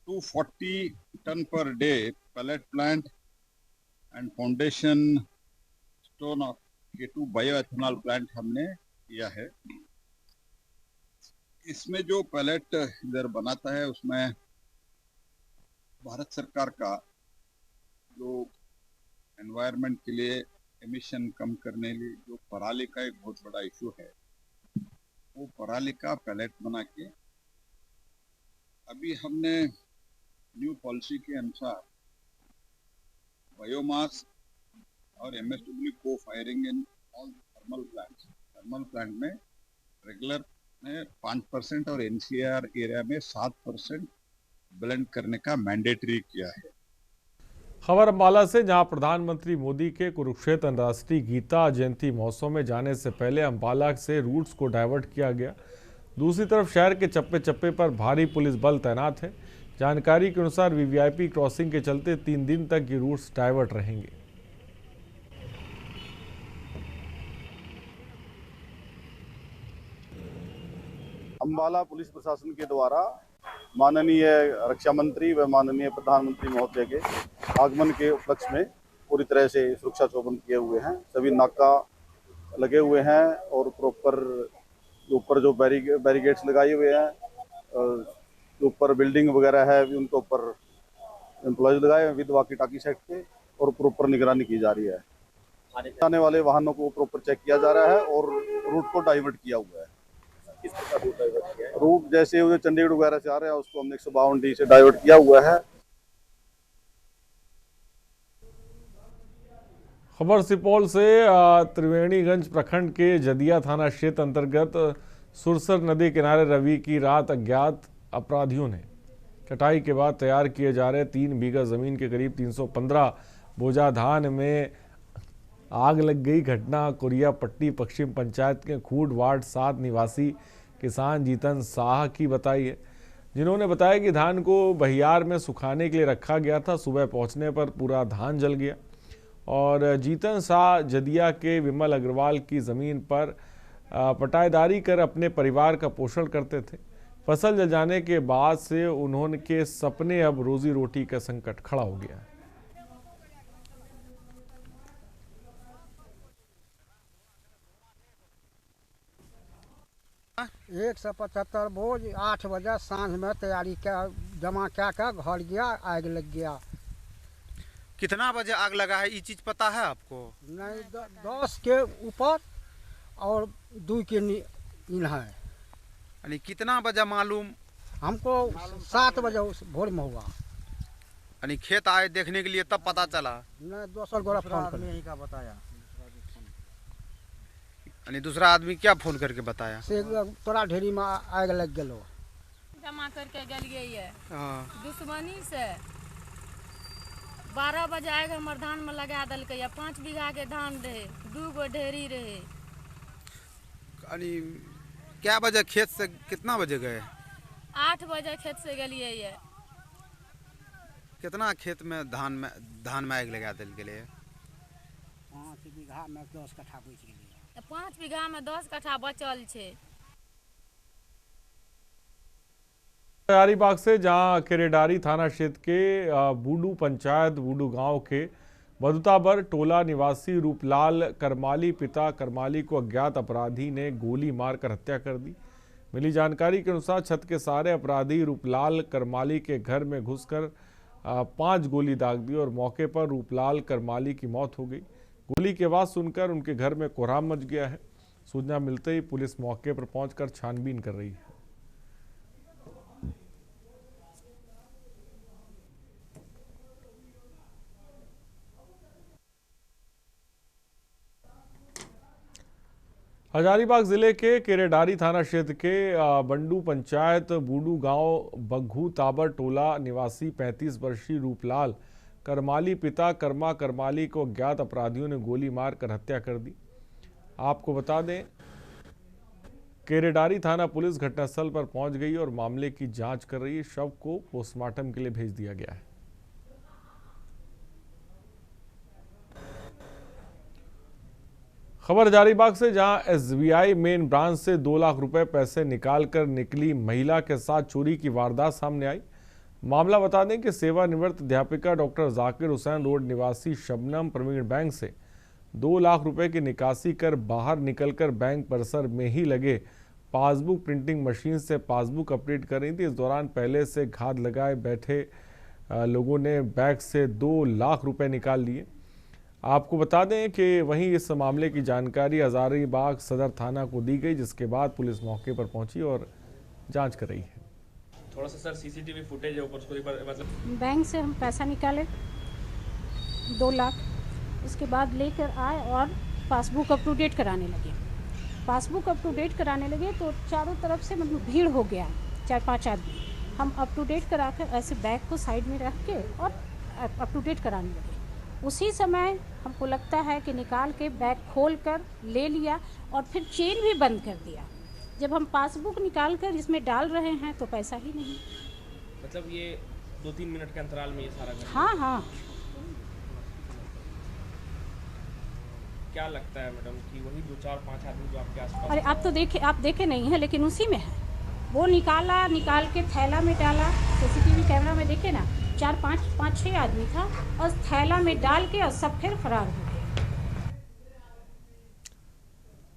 To 40 ton per day pellet plant and foundation stone of K2 bioethanol plant हमने किया है। इसमें जो पैलेट इधर बनाता है उसमें भारत सरकार का जो एनवायरनमेंट के लिए एमिशन कम करने लिए जो पराली का एक बहुत बड़ा इशू है, वो पराली का पैलेट बना के अभी हमने न्यू पॉलिसी के अनुसार बायोमास और MSW को firing in all thermal plant में रेगुलर में 5% और NCR एरिया में 7% ब्लेंड करने का मैंडेटरी किया है। खबर अंबाला से, जहां प्रधानमंत्री मोदी के कुरुक्षेत्र अंतर्राष्ट्रीय गीता जयंती महोत्सव में जाने से पहले अंबाला से रूट्स को डाइवर्ट किया गया। दूसरी तरफ शहर के चप्पे चप्पे पर भारी पुलिस बल तैनात है। जानकारी के अनुसार VVIP क्रॉसिंग के चलते 3 दिन तक ये रूट्स डाइवर्ट रहेंगे। अंबाला पुलिस प्रशासन के द्वारा माननीय रक्षा मंत्री व माननीय प्रधानमंत्री महोदय के आगमन के उपलक्ष्य में पूरी तरह से सुरक्षा चौबंद किए हुए हैं। सभी नाका लगे हुए हैं और प्रॉपर ऊपर जो बैरिकेड्स लगाए हुए हैं, ऊपर बिल्डिंग वगैरह है उनके ऊपर एम्प्लॉयज लगाए हैं विद वॉकी टॉकी सेट के, और प्रॉपर निगरानी की जा रही है। आने वाले वाहनों को प्रॉपर चेक किया जा रहा है और रूट को डाइवर्ट किया हुआ है। रूट जैसे वो चंडीगढ़ वगैरह से आ रहे हैं उसको हमने 152D से डाइवर्ट किया हुआ है। खबर सुपौल से, त्रिवेणीगंज प्रखंड के जदिया थाना क्षेत्र अंतर्गत सुरसर नदी किनारे रवि की रात अज्ञात अपराधियों ने कटाई के बाद तैयार किए जा रहे 3 बीघा जमीन के करीब 315 बोझा धान में आग लग गई। घटना कोरिया पट्टी पश्चिम पंचायत के खूड वार्ड 7 निवासी किसान जीतन शाह की बताई है, जिन्होंने बताया कि धान को बहियार में सुखाने के लिए रखा गया था। सुबह पहुंचने पर पूरा धान जल गया। और जीतन शाह जदिया के विमल अग्रवाल की ज़मीन पर पटाईदारी कर अपने परिवार का पोषण करते थे। फसल जल जाने के बाद से उन्होंने सपने अब रोजी रोटी का संकट खड़ा हो गया है। 175 बोझ 8 बजे सांझ में तैयारी क्या जमा क्या घर गया, आग लग गया। कितना बजे आग लगा है ये चीज पता है आपको? नहीं 10 के ऊपर और 2 के इन है। यानी कितना बजे मालूम? हमको 7 बजे भोर में हुआ। यानी खेत आए देखने के लिए तब पता चला? नहीं दूसरा गोरा फोन आदमी का बताया। यानी दूसरा आदमी क्या फोन करके बताया? से तोरा ढेरी में आग लग गलो। जमा करके गलिए ये दुश्मनी से 12 बजे आएगा हमर धान में लगा दल के 5 बीघा के धान रहे, 2 गो ढेरी रहे। यानी क्या बजे खेत से कितना बजे गए? 8 बजे खेत से गलिए ये। कितना खेत में धान में आग लगा दिल के लिए? 5 बीघा में 10 कट्ठा बच गेलिए। 5 बीघा में 10 कट्ठा बचल छे। हजारीबाग से जहां केरेडारी थाना क्षेत्र के बूडू पंचायत बूडू गांव के बदुताबर टोला निवासी रूपलाल करमाली पिता करमाली को अज्ञात अपराधी ने गोली मारकर हत्या कर दी। मिली जानकारी के अनुसार छत के सारे अपराधी रूपलाल करमाली के घर में घुसकर 5 गोली दाग दी और मौके पर रूपलाल करमाली की मौत हो गई। गोली की आवाज़ सुनकर उनके घर में कोहराम मच गया है। सूचना मिलते ही पुलिस मौके पर पहुंचकर छानबीन कर रही है। हजारीबाग जिले के केरेडारी थाना क्षेत्र के बंडू पंचायत बूडू गांव बग्घू ताबर टोला निवासी 35 वर्षीय रूपलाल करमाली पिता कर्मा करमाली को अज्ञात अपराधियों ने गोली मारकर हत्या कर दी। आपको बता दें केरेडारी थाना पुलिस घटनास्थल पर पहुंच गई और मामले की जांच कर रही है। शव को पोस्टमार्टम के लिए भेज दिया गया है। खबर हजारीबाग से जहां SBI मेन ब्रांच से 2 लाख रुपए पैसे निकालकर निकली महिला के साथ चोरी की वारदात सामने आई। मामला बता दें कि सेवानिवृत्त अध्यापिका डॉक्टर जाकिर हुसैन रोड निवासी शबनम प्रवीण बैंक से 2 लाख रुपए की निकासी कर बाहर निकलकर बैंक परिसर में ही लगे पासबुक प्रिंटिंग मशीन से पासबुक अपडेट कर रही थी। इस दौरान पहले से घात लगाए बैठे लोगों ने बैग से 2 लाख रुपए निकाल लिए। आपको बता दें कि वहीं इस मामले की जानकारी हजारीबाग सदर थाना को दी गई, जिसके बाद पुलिस मौके पर पहुंची और जांच कर रही है। थोड़ा सा सर CCTV फुटेज है ऊपर उसको मतलब बैंक से हम पैसा निकाले 2 लाख, उसके बाद लेकर आए और पासबुक अप टू डेट कराने लगे। पासबुक अप टू डेट कराने लगे तो चारों तरफ से मतलब भीड़ हो गया, 4-5 आदमी। हम अप टू डेट करा कर ऐसे बैग को साइड में रख के और अप टू डेट कराने लगे। उसी समय हमको लगता है कि निकाल के बैग खोल कर ले लिया और फिर चेन भी बंद कर दिया। जब हम पासबुक निकाल कर इसमें डाल रहे हैं तो पैसा ही नहीं। मतलब ये 2-3 मिनट के अंतराल में ये सारा हाँ हाँ। क्या लगता है मैडम कि वही 2-4-5 आदमी जो आपके आसपास? अरे आप देखे नहीं है, लेकिन उसी में है। वो निकाल के थैला में डाला। CCTV कैमरा में देखे ना, 4-5-6 आदमी था और थैला में डाल के और सब फिर फरार हो गए।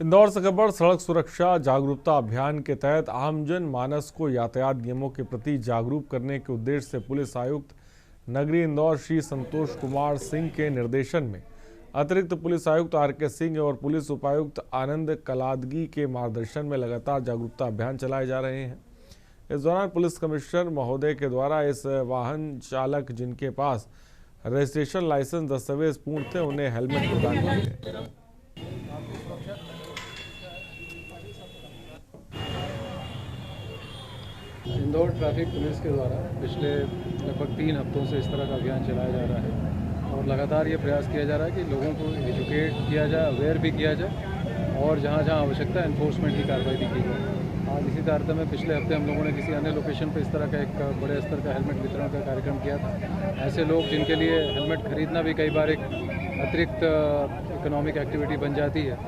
इंदौर से खबर सड़क सुरक्षा जागरूकता अभियान के तहत आमजन मानस को यातायात नियमों के प्रति जागरूक करने के उद्देश्य से पुलिस आयुक्त नगरी इंदौर श्री संतोष कुमार सिंह के निर्देशन में अतिरिक्त पुलिस आयुक्त RK सिंह और पुलिस उपायुक्त आनंद कलादगी के मार्गदर्शन में लगातार जागरूकता अभियान चलाए जा रहे हैं। इस दौरान पुलिस कमिश्नर महोदय के द्वारा इस वाहन चालक जिनके पास रजिस्ट्रेशन लाइसेंस दस्तावेज पूर्ण थे उन्हें हेलमेट प्रदान किए गए। इंदौर ट्रैफिक पुलिस के द्वारा पिछले लगभग 3 हफ्तों से इस तरह का अभियान चलाया जा रहा है और लगातार ये प्रयास किया जा रहा है कि लोगों को एजुकेट किया जाए, अवेयर भी किया जाए और जहाँ जहाँ आवश्यकता है एनफोर्समेंट की कार्रवाई भी की जाए। आज इसी तारतम्य में पिछले हफ्ते हम लोगों ने किसी अन्य लोकेशन पर इस तरह का एक बड़े स्तर का हेलमेट वितरण का कार्यक्रम किया था। ऐसे लोग जिनके लिए हेलमेट खरीदना भी कई बार एक अतिरिक्त इकोनॉमिक एक्टिविटी बन जाती है।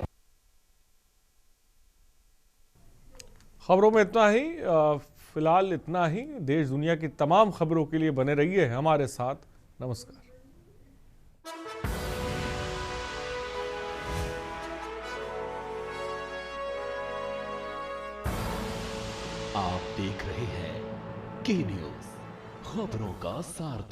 खबरों में इतना ही, फिलहाल इतना ही। देश दुनिया की तमाम खबरों के लिए बने रहिए हमारे साथ। नमस्कार। आप देख रहे हैं के न्यूज, खबरों का सारथी।